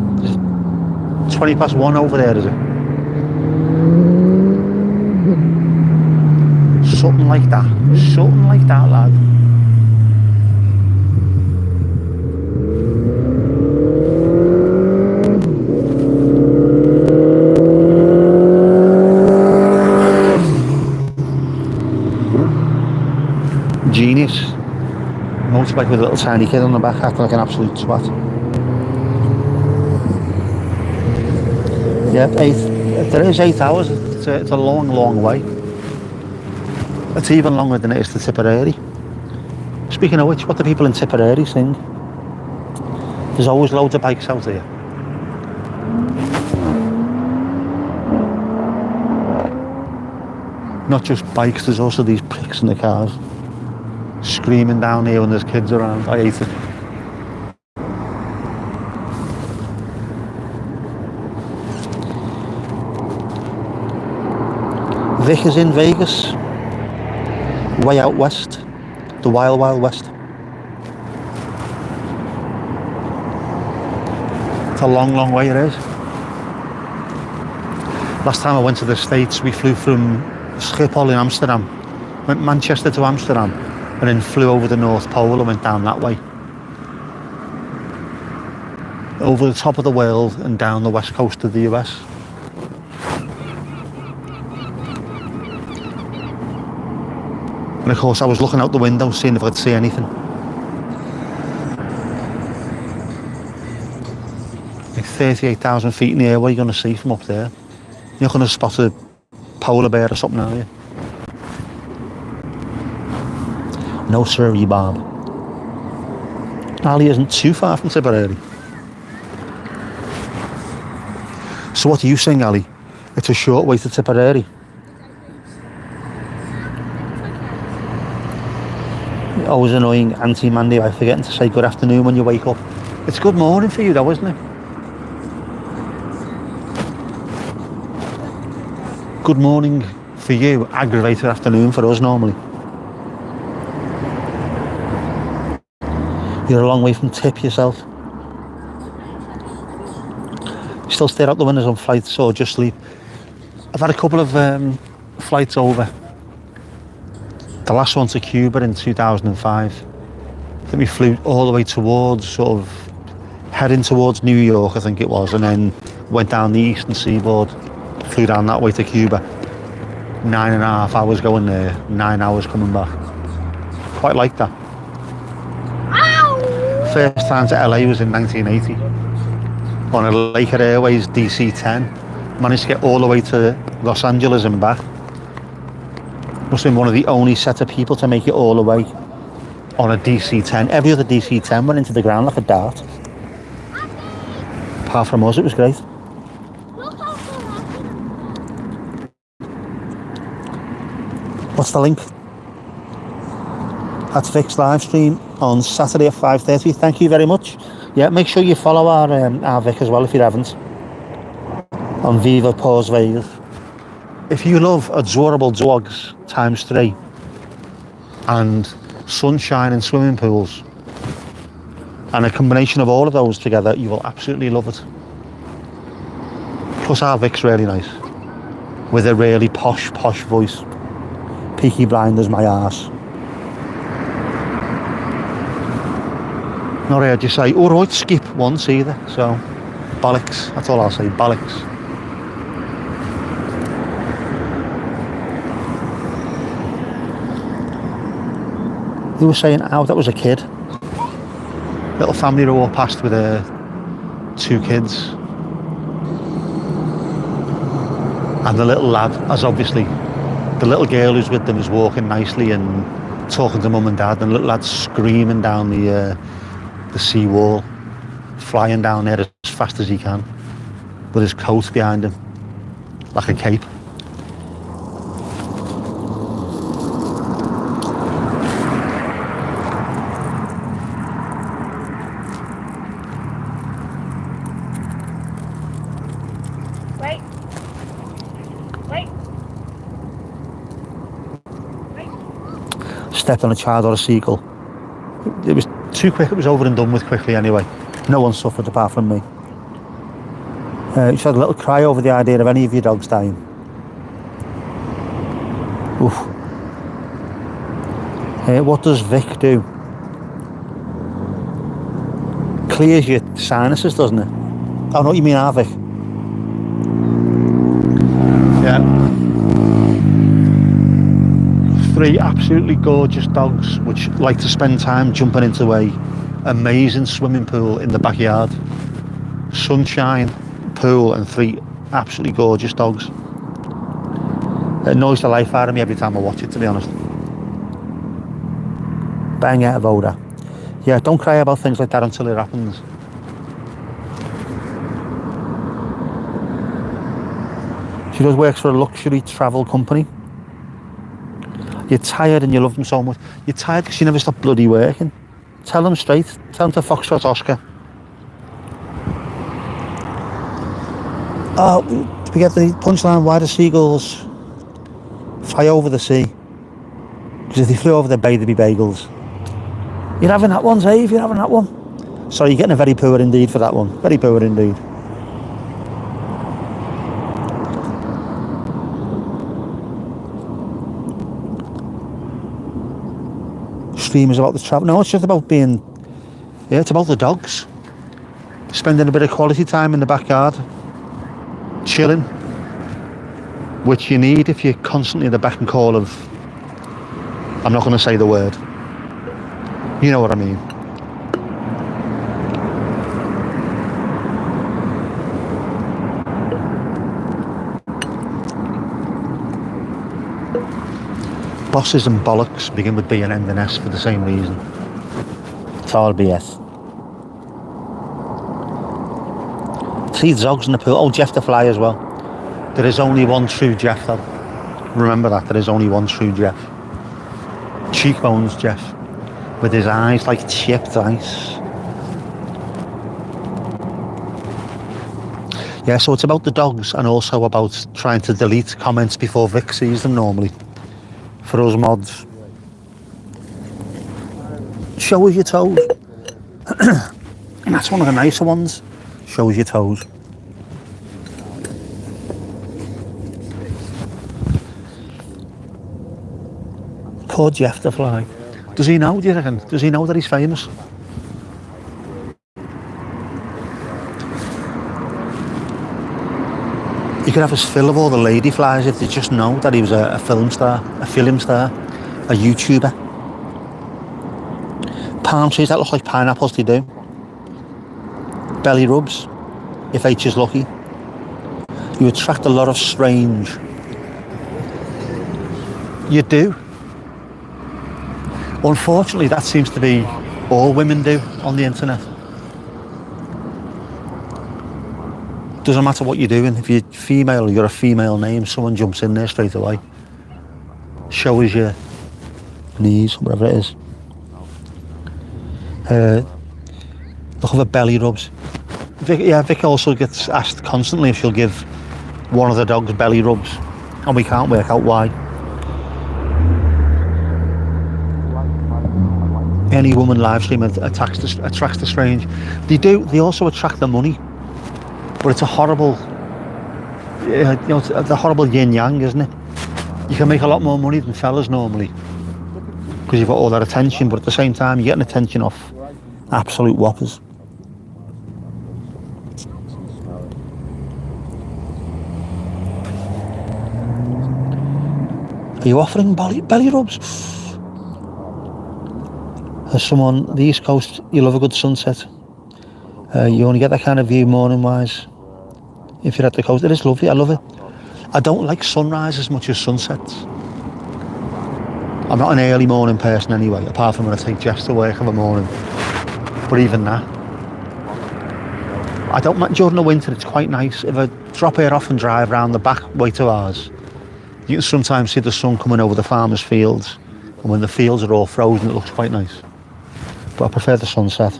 S1: 20 past 1 over there, is it? Something like that. Something like that, lad. Genius. Motorbike with a little tiny kid on the back acting like an absolute twat. Yeah, there is 8 hours. It's a long, long way. It's even longer than it is to Tipperary. Speaking of which, what do people in Tipperary think? There's always loads of bikes out here. Not just bikes, there's also these pricks in the cars. Screaming down here when there's kids around. I hate it. Vic is in Vegas. Way out west. The wild, wild west. It's a long, long way it is. Last time I went to the States, we flew from Schiphol in Amsterdam. Went Manchester to Amsterdam. And then flew over the North Pole and went down that way. Over the top of the world and down the west coast of the US. And of course I was looking out the window seeing if I could see anything. Like 38,000 feet in the air, what are you going to see from up there? You're not going to spot a polar bear or something, are you? No sirree, Bob. Ali isn't too far from Tipperary. So what do you think, Ali? It's a short way to Tipperary. Always annoying Auntie Mandy by forgetting to say good afternoon when you wake up. It's good morning for you though, isn't it? Good morning for you, aggravated afternoon for us normally. You're a long way from Tip yourself. You still stare out the windows on flights or just sleep? I've had a couple of flights over. The last one to Cuba in 2005. I think we flew all the way towards, sort of heading towards New York, I think it was, and then went down the eastern seaboard, flew down that way to Cuba. 9.5 hours going there, 9 hours coming back. Quite like that. First time to LA was in 1980 on a Laker Airways DC-10. Managed to get all the way to Los Angeles and back. Must have been one of the only set of people to make it all the way on a DC-10. Every other DC-10 went into the ground like a dart. Apart from us, it was great. What's the link? That's Vic's live stream on Saturday at 5:30. Thank you very much. Yeah, make sure you follow our Vic as well if you haven't. On Viva Paws Vegas. If you love adorable dogs ×3 and sunshine and swimming pools and a combination of all of those together, you will absolutely love it. Plus our Vic's really nice with a really posh voice. Peaky Blinders my arse. Not heard you say, all right, skip once either. So, bollocks. That's all I'll say, bollocks. They were saying, oh, that was a kid. Little family who walked past with 2 kids. And the little lad, as obviously, the little girl who's with them is walking nicely and talking to mum and dad, and the little lad's screaming down the sea wall, flying down there as fast as he can, with his coat behind him, like a cape.
S2: Wait. Wait. Wait.
S1: Stepped on a child or a seagull. It was too quick, it was over and done with quickly anyway. No one suffered apart from me. She had a little cry over the idea of any of your dogs dying. Oof. What does Vic do? Clears your sinuses, doesn't it? Oh, no, you mean Vic? Yeah. 3 absolutely gorgeous dogs which like to spend time jumping into a amazing swimming pool in the backyard. Sunshine, pool, and 3 absolutely gorgeous dogs. It annoys the life out of me every time I watch it, to be honest. Bang out of order. Yeah, don't cry about things like that until it happens. She does works for a luxury travel company. You're tired and you love them so much. You're tired because you never stop bloody working. Tell them straight. Tell them to Foxtrot Oscar. Oh, did we get the punchline? Why do seagulls fly over the sea? Because if they flew over the bay, they'd be bagels. You're having that one, Dave? You're having that one? Sorry, you're getting a very poor indeed for that one. Very poor indeed. Stream is about the travel. No, it's just about being... Yeah, it's about the dogs. Spending a bit of quality time in the backyard. Chilling. Which you need if you're constantly at the beck and call of... I'm not going to say the word. You know what I mean. Bosses and bollocks begin with B and end in S for the same reason. It's all BS. 3 dogs in the pool. Oh, Jeff the Fly as well. There is only one true Jeff though. Remember that, there is only one true Jeff. Cheekbones Jeff. With his eyes like chipped ice. Yeah, so it's about the dogs and also about trying to delete comments before Vic sees them normally. For us mods. Show us your toes. And that's one of the nicer ones. Show us your toes. Poor Jeff the Fly. Does he know, do you reckon? Does he know that he's famous? You could have his fill of all the lady flies if they just know that he was a film star, a YouTuber. Palm trees that look like pineapples, they do. Belly rubs, if H is lucky. You attract a lot of strange. You do. Unfortunately, that seems to be all women do on the internet. Doesn't matter what you're doing. If you're female or you're a female name, someone jumps in there straight away. Show us your knees, whatever it is. Look at the belly rubs. Vic also gets asked constantly if she'll give one of the dogs belly rubs, and we can't work out why. Any woman live stream attracts the strange. They also attract the money, but it's a horrible, it's a horrible yin yang, isn't it? You can make a lot more money than fellas normally because you've got all that attention, but at the same time you're getting attention off Absolute whoppers. Are you offering belly rubs? As someone, the East Coast, you love a good sunset. You only get that kind of view morning wise if you're at the coast. It is lovely, I love it. I don't like sunrise as much as sunsets. I'm not an early morning person anyway, apart from when I take Jess to work in the morning. But even that, I don't mind. During the winter it's quite nice. If I drop her off and drive around the back way to ours, you can sometimes see the sun coming over the farmers' fields, and when the fields are all frozen it looks quite nice. But I prefer the sunset.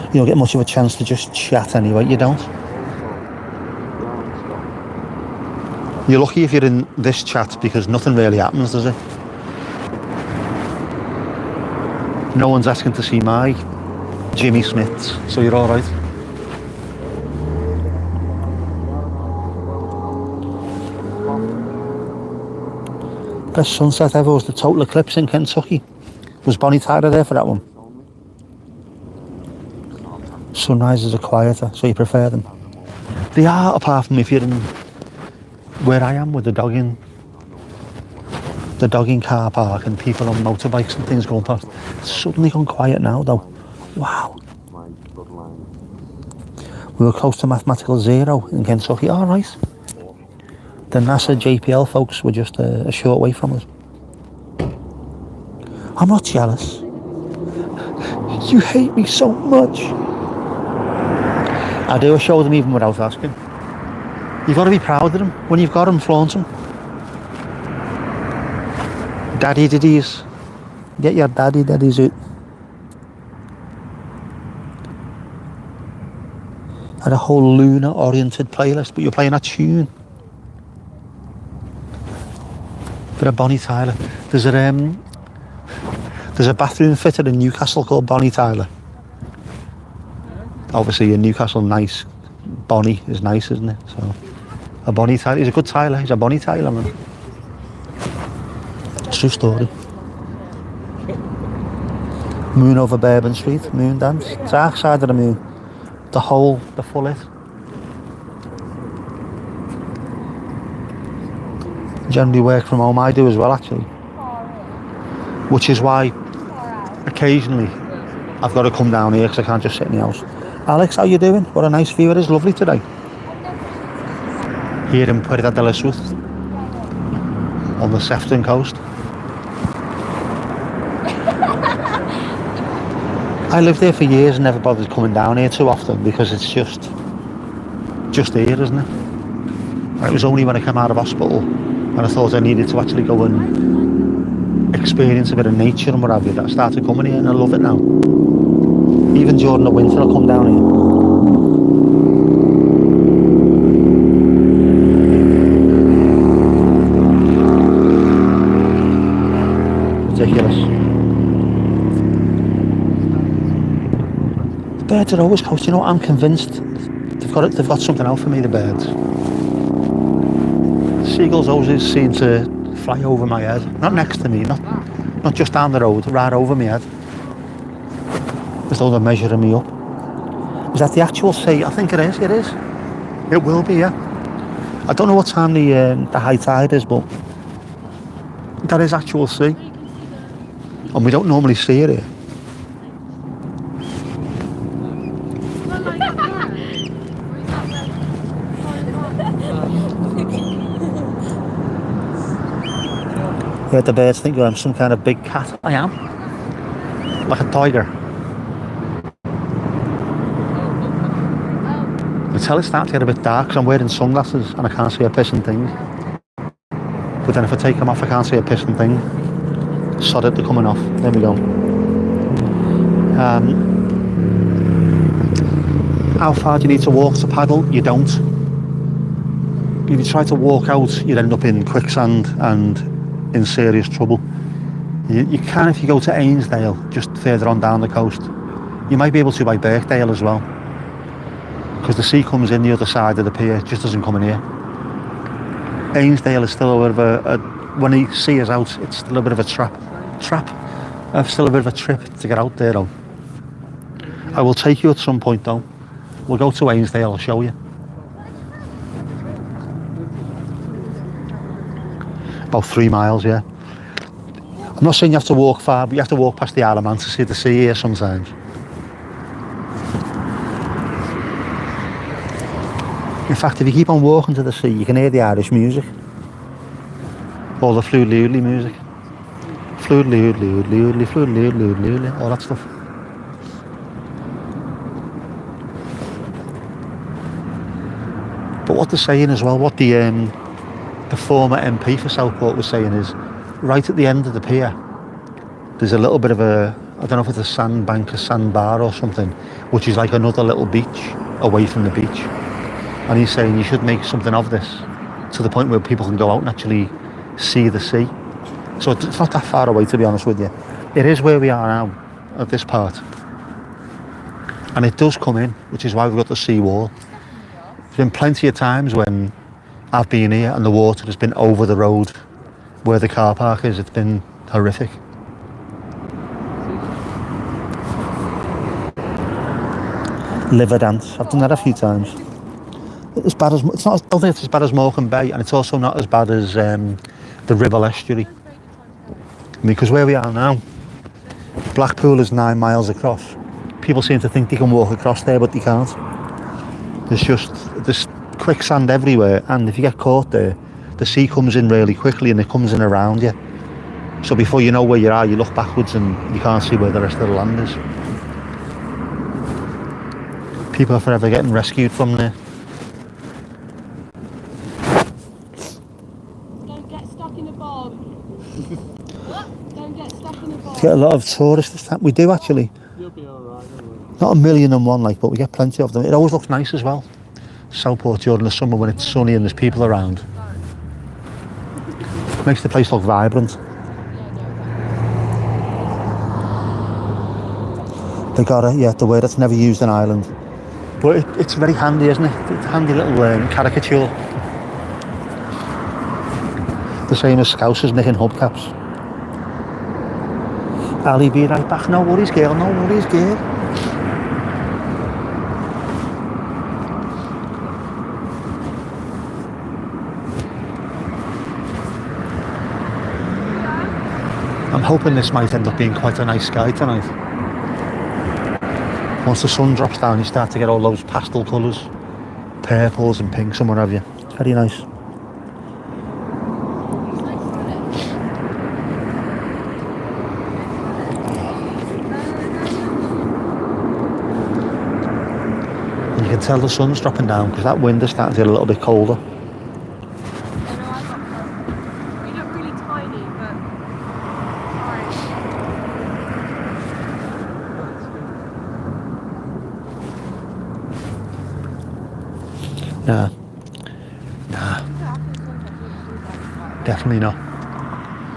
S1: You don't get much of a chance to just chat anyway, you don't. You're lucky if you're in this chat because nothing really happens, does it? No one's asking to see my Jimmy Smiths, so you're alright. Best sunset ever was the total eclipse in Kentucky. Was Bonnie Tyler there for that one? Sunrises are quieter, so you prefer them. They are, apart from if you're in where I am with the dogging car park and people on motorbikes and things going past. It's suddenly gone quiet now though. Wow. We were close to mathematical zero in Kentucky. All right. The NASA JPL folks were just a short way from us. I'm not jealous. You hate me so much. I do show them even without asking. You've got to be proud of them. When you've got them, flaunt them. Daddy diddies. Get your daddy daddies out. I had a whole lunar oriented playlist, but you're playing a tune. Bit of Bonnie Tyler. There's a bathroom fitter in Newcastle called Bonnie Tyler. Obviously in Newcastle, nice. Bonnie is nice, isn't it? So a Bonnie Tyler. He's a good Tyler. He's a Bonnie Tyler, man. True story. Moon over Bourbon Street. Moon dance. Dark side of the moon. The full it. Generally work from home. I do as well, actually. Which is why occasionally I've got to come down here because I can't just sit in the house. Alex, how you doing? What a nice view it is. Lovely today. Here in Puerta de la Sur, on the Sefton coast. I lived there for years and never bothered coming down here too often because it's just here, isn't it? It was only when I came out of hospital and I thought I needed to actually go and experience a bit of nature and what have you that I started coming here, and I love it now. Even during the winter I'll come down here. Ridiculous. The birds are always close. You know, I'm convinced they've got something out for me, the birds. Seagulls always seem to fly over my head. Not next to me, not just down the road, right over my head. As though they're measuring me up. Is that the actual sea? I think it is. It will be, yeah. I don't know what time the high tide is, but that is actual sea. And we don't normally see it here. You heard the birds think I'm some kind of big cat. I am. Like a tiger. I tell it's starting to get a bit dark because I'm wearing sunglasses and I can't see a pissing thing. But then if I take them off I can't see a pissing thing. Sod it, they're coming off. There we go. How far do you need to walk to paddle? You don't. If you try to walk out you'd end up in quicksand and in serious trouble. You can if you go to Ainsdale, just further on down the coast. You might be able to by Birkdale as well. Because the sea comes in the other side of the pier, it just doesn't come in here. Ainsdale is still a bit of when the sea is out, it's still a bit of a trap. I've still a bit of a trip to get out there though. I will take you at some point though. We'll go to Ainsdale, I'll show you. About 3 miles, yeah. I'm not saying you have to walk far, but you have to walk past the Isle of Man to see the sea here sometimes. In fact, if you keep on walking to the sea, you can hear the Irish music. All the flute-loodly music. Flute-loodly, flute-loodly, all that stuff. But what they're saying as well, what the former MP for Southport was saying is, right at the end of the pier, there's a little bit of a, I don't know if it's a sandbank, a sandbar or something, which is like another little beach away from the beach. And he's saying you should make something of this to the point where people can go out and actually see the sea. So it's not that far away, to be honest with you. It is where we are now, at this part. And it does come in, which is why we've got the sea wall. There's been plenty of times when I've been here and the water has been over the road where the car park is. It's been horrific. Liver dance. I've done that a few times. As bad as it's not. I don't think it's as bad as Morecambe Bay, and it's also not as bad as the Ribble Estuary. Because where we are now, Blackpool is 9 miles across. People seem to think they can walk across there, but they can't. There's quicksand everywhere, and if you get caught there, the sea comes in really quickly and it comes in around you. So before you know where you are, you look backwards and you can't see where the rest of the land is. People are forever getting rescued from there.
S2: Don't get stuck in a bog. Don't get stuck in a bog.
S1: Get a lot of tourists this time. We do actually.
S3: You'll be alright,
S1: Not 1,000,001 like, but we get plenty of them. It always looks nice as well. Southport during the summer when it's sunny and there's people around. Makes the place look vibrant. They got it, yeah, the word that's never used in Ireland. But it's very handy, isn't it? It's a handy little caricature. The same as Scousers nicking hubcaps. Ali, be right back. No worries, girl, no worries, girl. I'm hoping this might end up being quite a nice sky tonight. Once the sun drops down, you start to get all those pastel colours, purples and pinks and what have you. It's very nice. And you can tell the sun's dropping down because that wind is starting to get a little bit colder. Nah, definitely not.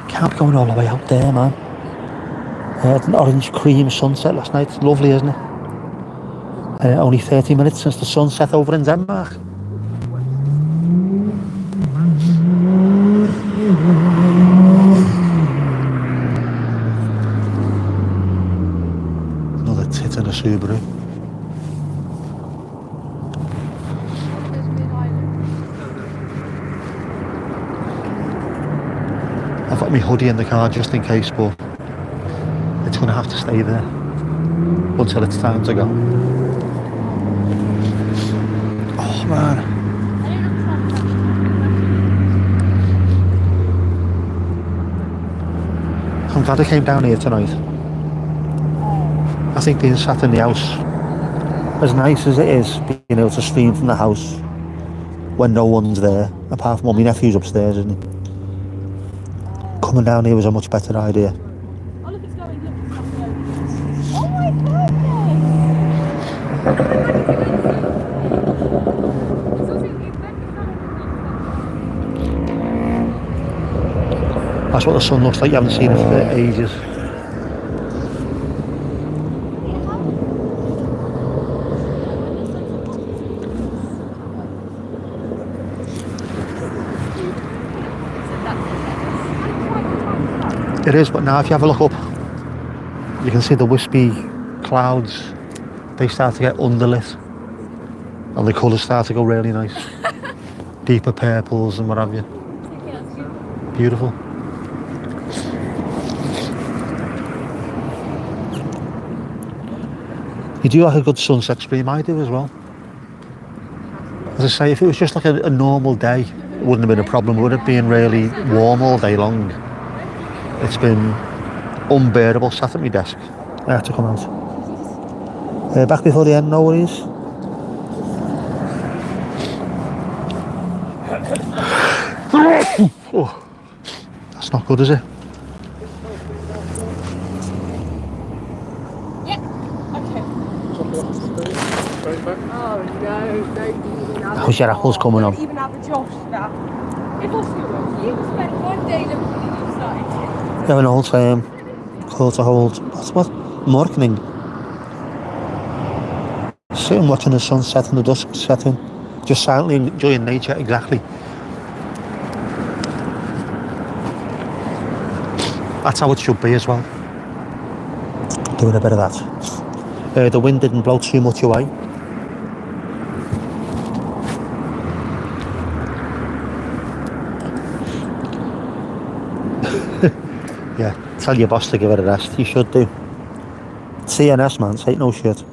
S1: Can't be going all the way out there, man. I had an orange cream sunset last night. It's lovely, isn't it? Only 30 minutes since the sunset over in Denmark. Another tit in a Subaru. I've got my hoodie in the car just in case, but it's going to have to stay there until it's time to go. Oh man. I'm glad I came down here tonight. I think being sat in the house, as nice as it is, being able to stream from the house when no one's there, apart from my nephew's upstairs, isn't he? Coming down here was a much better idea.
S2: Oh, look, it's going. Look, it's going. Oh my goodness!
S1: That's what the sun looks like. You haven't seen it for ages. It is, but now if you have a look up, you can see the wispy clouds, they start to get underlit and the colours start to go really nice. Deeper purples and what have you. Beautiful. You do like a good sunset stream, I do as well. As I say, if it was just like a normal day, it wouldn't have been a problem, would it? Being really warm all day long. It's been unbearable, sat at my desk. I had to come out. Back before the end, no worries. Oh, that's not good, is it?
S2: Yeah. Okay. Oh no,
S1: How's your apples coming on?
S2: Even have a Josh that. If I you spent one day looking at you started.
S1: You have an old call to hold. What? Marketing. Sitting watching the sunset and the dusk setting. Just silently enjoying nature, exactly. That's how it should be as well. Doing a bit of that. The wind didn't blow too much away. Yeah, tell your boss to give it a rest. You should do. CNS, man, ain't no shit.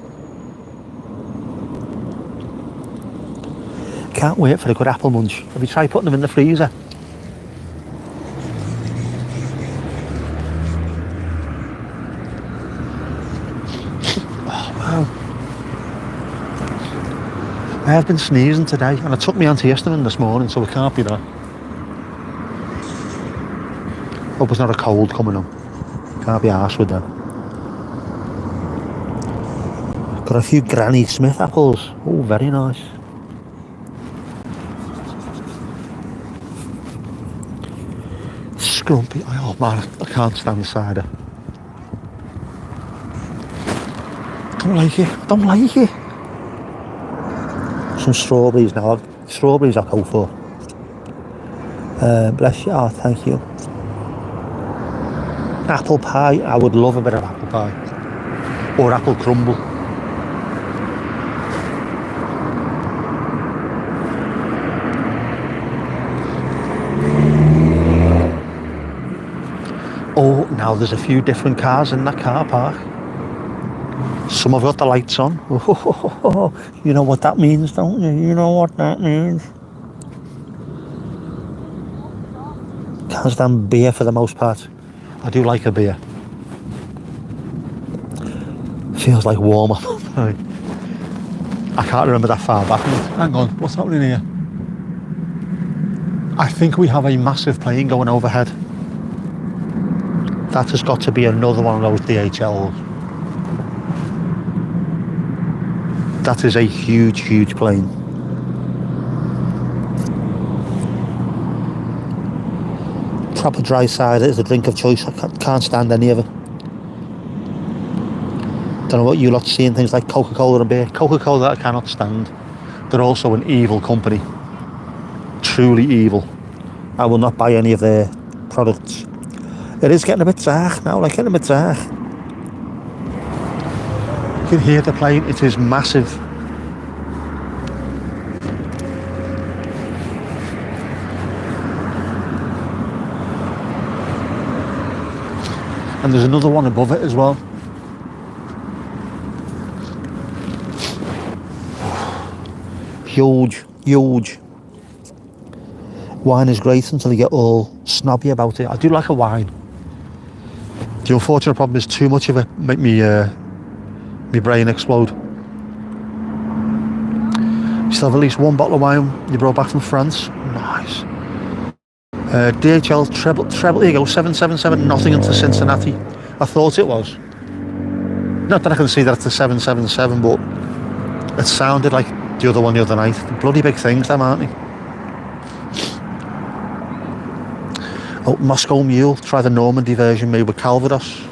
S1: Can't wait for a good apple munch. Have you tried putting them in the freezer? Oh, wow. I have been sneezing today and I took my antihistamine this morning, so it can't be that. Hope it's not a cold coming on. Can't be arsed with that. Got a few Granny Smith apples. Oh, very nice. Scrumpy. Oh man, I can't stand cider. Don't like it. Don't like it. Some strawberries now. Strawberries I'll go for. Bless you. Oh, thank you. Apple pie. I would love a bit of apple pie. Or apple crumble. Oh, now there's a few different cars in that car park. Some have got the lights on. Oh, you know what that means, don't you? You know what that means. Can't stand beer for the most part. I do like a beer. Feels like warm up. I can't remember that far back. Hang on, what's happening here? I think we have a massive plane going overhead. That has got to be another one of those DHLs. That is a huge, huge plane. Proper dry cider is a drink of choice. I can't stand any of it. Don't know what you lot see in things like Coca-Cola and beer. Coca-Cola I cannot stand. They're also an evil company. Truly evil. I will not buy any of their products. It is getting a bit dark now, like getting a bit dark. You can hear the plane, it is massive. And there's another one above it as well. Huge, huge. Wine is great until you get all snobby about it. I do like a wine. The unfortunate problem is too much of it make me my brain explode. You still have at least one bottle of wine you brought back from France. Nice. DHL treble, here you go, 777 Nottingham to Cincinnati. I thought it was. Not that I can see that it's a 777, but it sounded like the other one the other night. Bloody big things, them, aren't they? Oh, Moscow Mule. Try the Normandy version made with Calvados.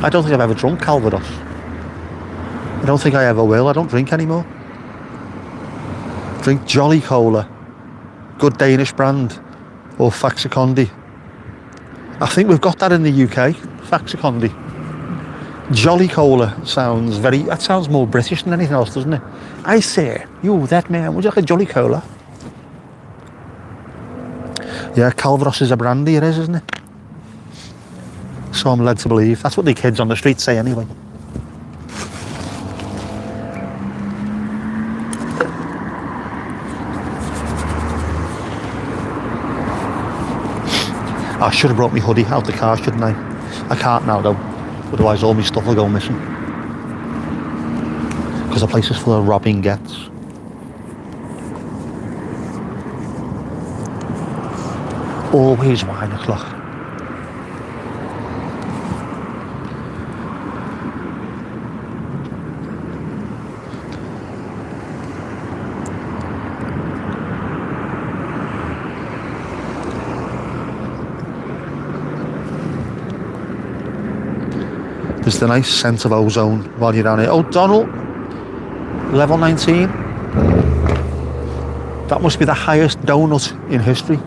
S1: I don't think I've ever drunk Calvados. I don't think I ever will. I don't drink anymore. Drink Jolly Cola. Good Danish brand. Or Faxe Kondi. I think we've got that in the UK. Faxe Kondi. Jolly Cola sounds that sounds more British than anything else, doesn't it? I say, you, that man, would you like a Jolly Cola? Yeah, Calvados is a brandy, it is, isn't it? So I'm led to believe. That's what the kids on the street say anyway. I should have brought my hoodie out the car, shouldn't I? I can't now though, otherwise all my stuff will go missing. Because the place is full of robbing gets. Always wine o'clock. There's the nice scent of ozone while you're down here. Oh, Donald, level 19. That must be the highest donut in history.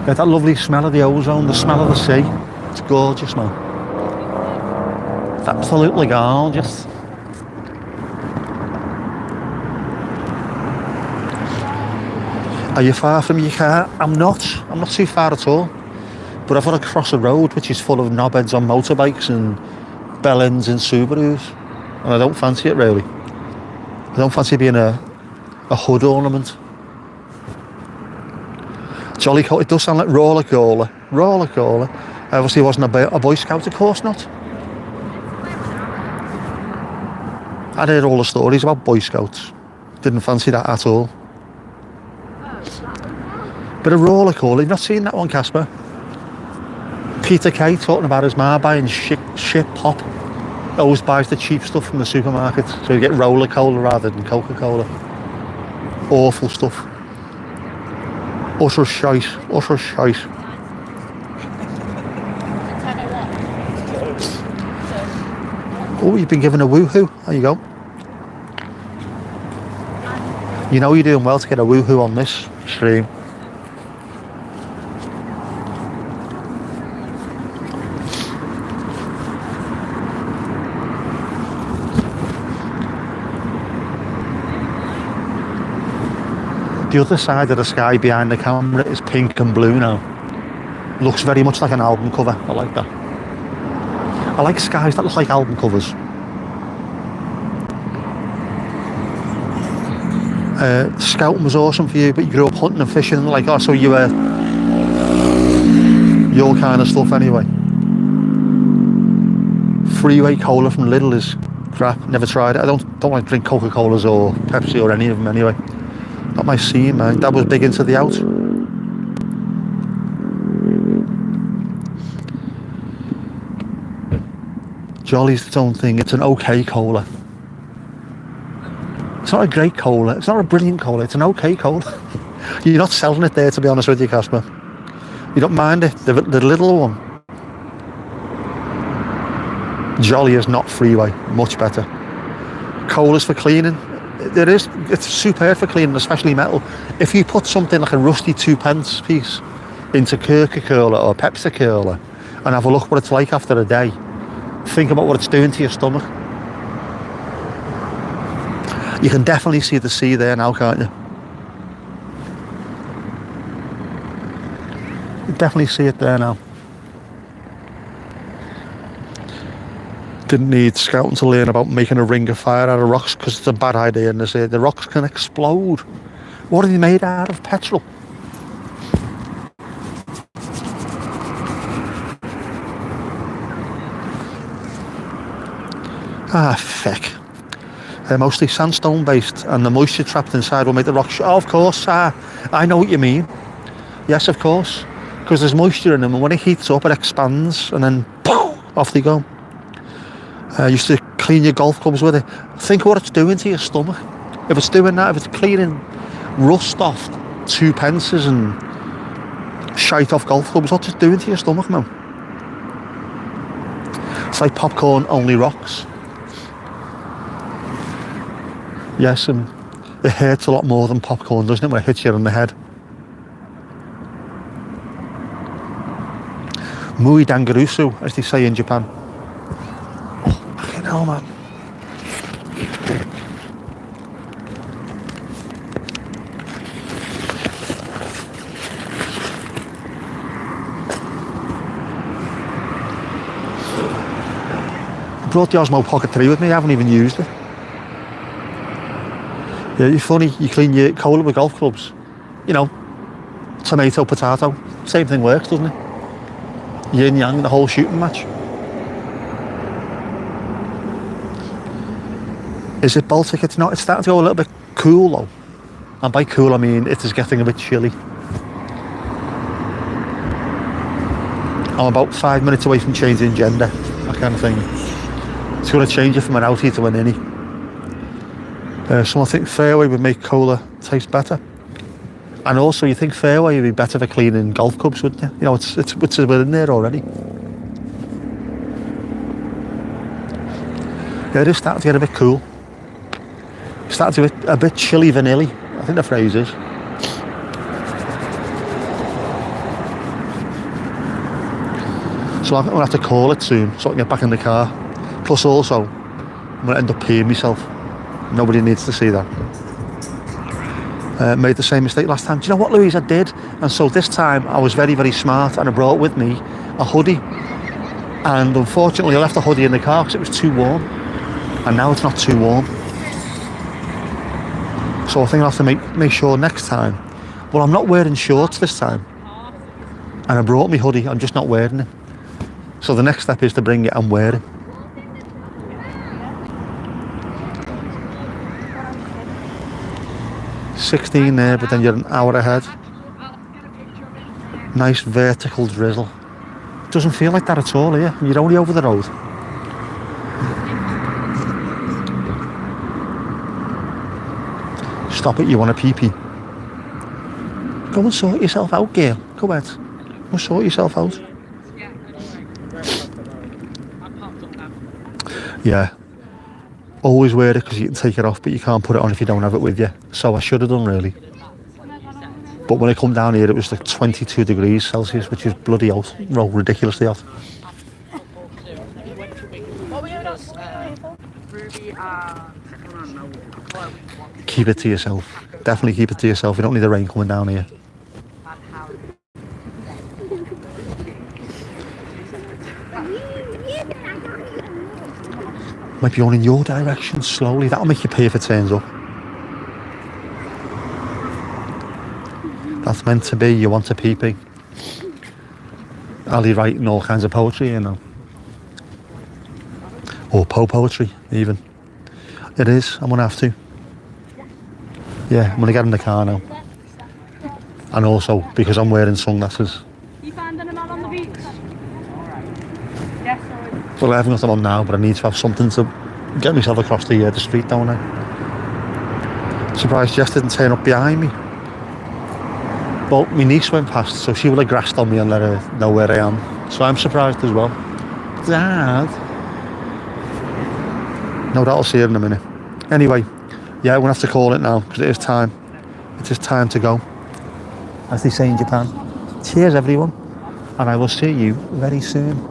S1: Get that lovely smell of the ozone, the smell of the sea. It's gorgeous, man. It's absolutely gorgeous. Are you far from your car? I'm not too far at all. But I've got to cross a road which is full of knobheads on motorbikes and bellends and Subarus. And I don't fancy it really. I don't fancy being a hood ornament. Jolly Cola, it does sound like roller cola. Roller cola. Obviously it wasn't a Boy Scout, of course not. I'd heard all the stories about Boy Scouts. Didn't fancy that at all. But a roller cola, you've not seen that one, Casper? Peter Kay talking about his ma buying shit pop. Always buys the cheap stuff from the supermarket. So you get roller cola rather than Coca-Cola. Awful stuff. Utter shite. Utter shite. Oh, you've been given a woohoo. There you go. You know you're doing well to get a woohoo on this stream. The other side of the sky behind the camera is pink and blue now. Looks very much like an album cover. I like that. I like skies that look like album covers. Scouting was awesome for you, but you grew up hunting and fishing. Like, oh, so you were your kind of stuff anyway. Freeway cola from Lidl is crap. Never tried it. I don't like drink Coca-Colas or Pepsi or any of them anyway. Not my scene, man. Dad was big into the out. Jolly's its own thing. It's an okay cola. It's not a great cola. It's not a brilliant cola. It's an okay cola. You're not selling it there, to be honest with you, Casper. You don't mind it. The little one. Jolly is not Freeway. Much better. Cola's for cleaning. It's superb for cleaning, especially metal. If you put something like a rusty 2p piece into Coca-Cola or Pepsi-Cola and have a look what it's like after a day, think about what it's doing to your stomach. You can definitely see the sea there now, can't you? You definitely see it there now. Didn't need scouting to learn about making a ring of fire out of rocks because it's a bad idea in this area. The rocks can explode. What are they made out of? Petrol. Ah, feck. They're mostly sandstone based and the moisture trapped inside will make the rocks... Oh, of course, I know what you mean. Yes, of course. Because there's moisture in them and when it heats up it expands and then poof, off they go. Used to clean your golf clubs with it. Think of what it's doing to your stomach. If it's doing that, if it's cleaning rust off 2p and shite off golf clubs, what's it doing to your stomach, man? It's like popcorn, only rocks. Yes, and it hurts a lot more than popcorn, doesn't it, when it hits you on the head? Muy dangarusu, as they say in Japan. Oh, fucking hell, man. I brought the Osmo Pocket 3 with me, I haven't even used it. Yeah, you're funny, you clean your cola with golf clubs. You know, tomato, potato, same thing works, doesn't it? Yin yang, the whole shooting match. Is it Baltic? It's not. It's starting to go a little bit cool though. And by cool I mean it is getting a bit chilly. I'm about 5 minutes away from changing gender, that kind of thing. It's going to change it from an outie to an innie. Someone think fairway would make cola taste better. And also you think fairway would be better for cleaning golf clubs, wouldn't you? You know, it's a bit in there already. Yeah, it is starting to get a bit cool. It's starting to get a bit chilly vanilla, I think the phrase is. So I'm going to have to call it soon so I can get back in the car. Plus also, I'm going to end up peeing myself. Nobody needs to see that. Made the same mistake last time. Do you know what, Louise? I did. And so this time I was very, very smart and I brought with me a hoodie. And unfortunately I left the hoodie in the car because it was too warm. And now it's not too warm. So I think I'll have to make sure next time. Well, I'm not wearing shorts this time. And I brought my hoodie, I'm just not wearing it. So the next step is to bring it and wear it. $16 there, but then you're an hour ahead. Nice vertical drizzle. Doesn't feel like that at all here. You're only over the road. Stop it, you want a pee-pee. Go and sort yourself out, girl. Go ahead. Go and sort yourself out. Yeah. Always wear it because you can take it off, but you can't put it on if you don't have it with you. So I should have done, really. But when I come down here, it was like 22 degrees Celsius, which is bloody hot. Well, ridiculously hot. Keep it to yourself. Definitely keep it to yourself. You don't need the rain coming down here. Might be going in your direction slowly. That'll make you pay if it turns up. That's meant to be. You want a pee-pee. Ali writing all kinds of poetry, you know. Or poetry, even. It is. I'm gonna have to. Yeah, I'm gonna get in the car now. And also because I'm wearing sunglasses.
S2: You finding them out on the beach? Yes,
S1: Well, I haven't got them on now, but I need to have something to get myself across the street, don't I? Surprised Jess didn't turn up behind me. Well, my niece went past, so she would have grassed on me and let her know where I am. So I'm surprised as well. Dad. No, that'll see her in a minute. Anyway, yeah, I'm going to have to call it now, because it is time. It is time to go. As they say in Japan. Cheers, everyone. And I will see you very soon.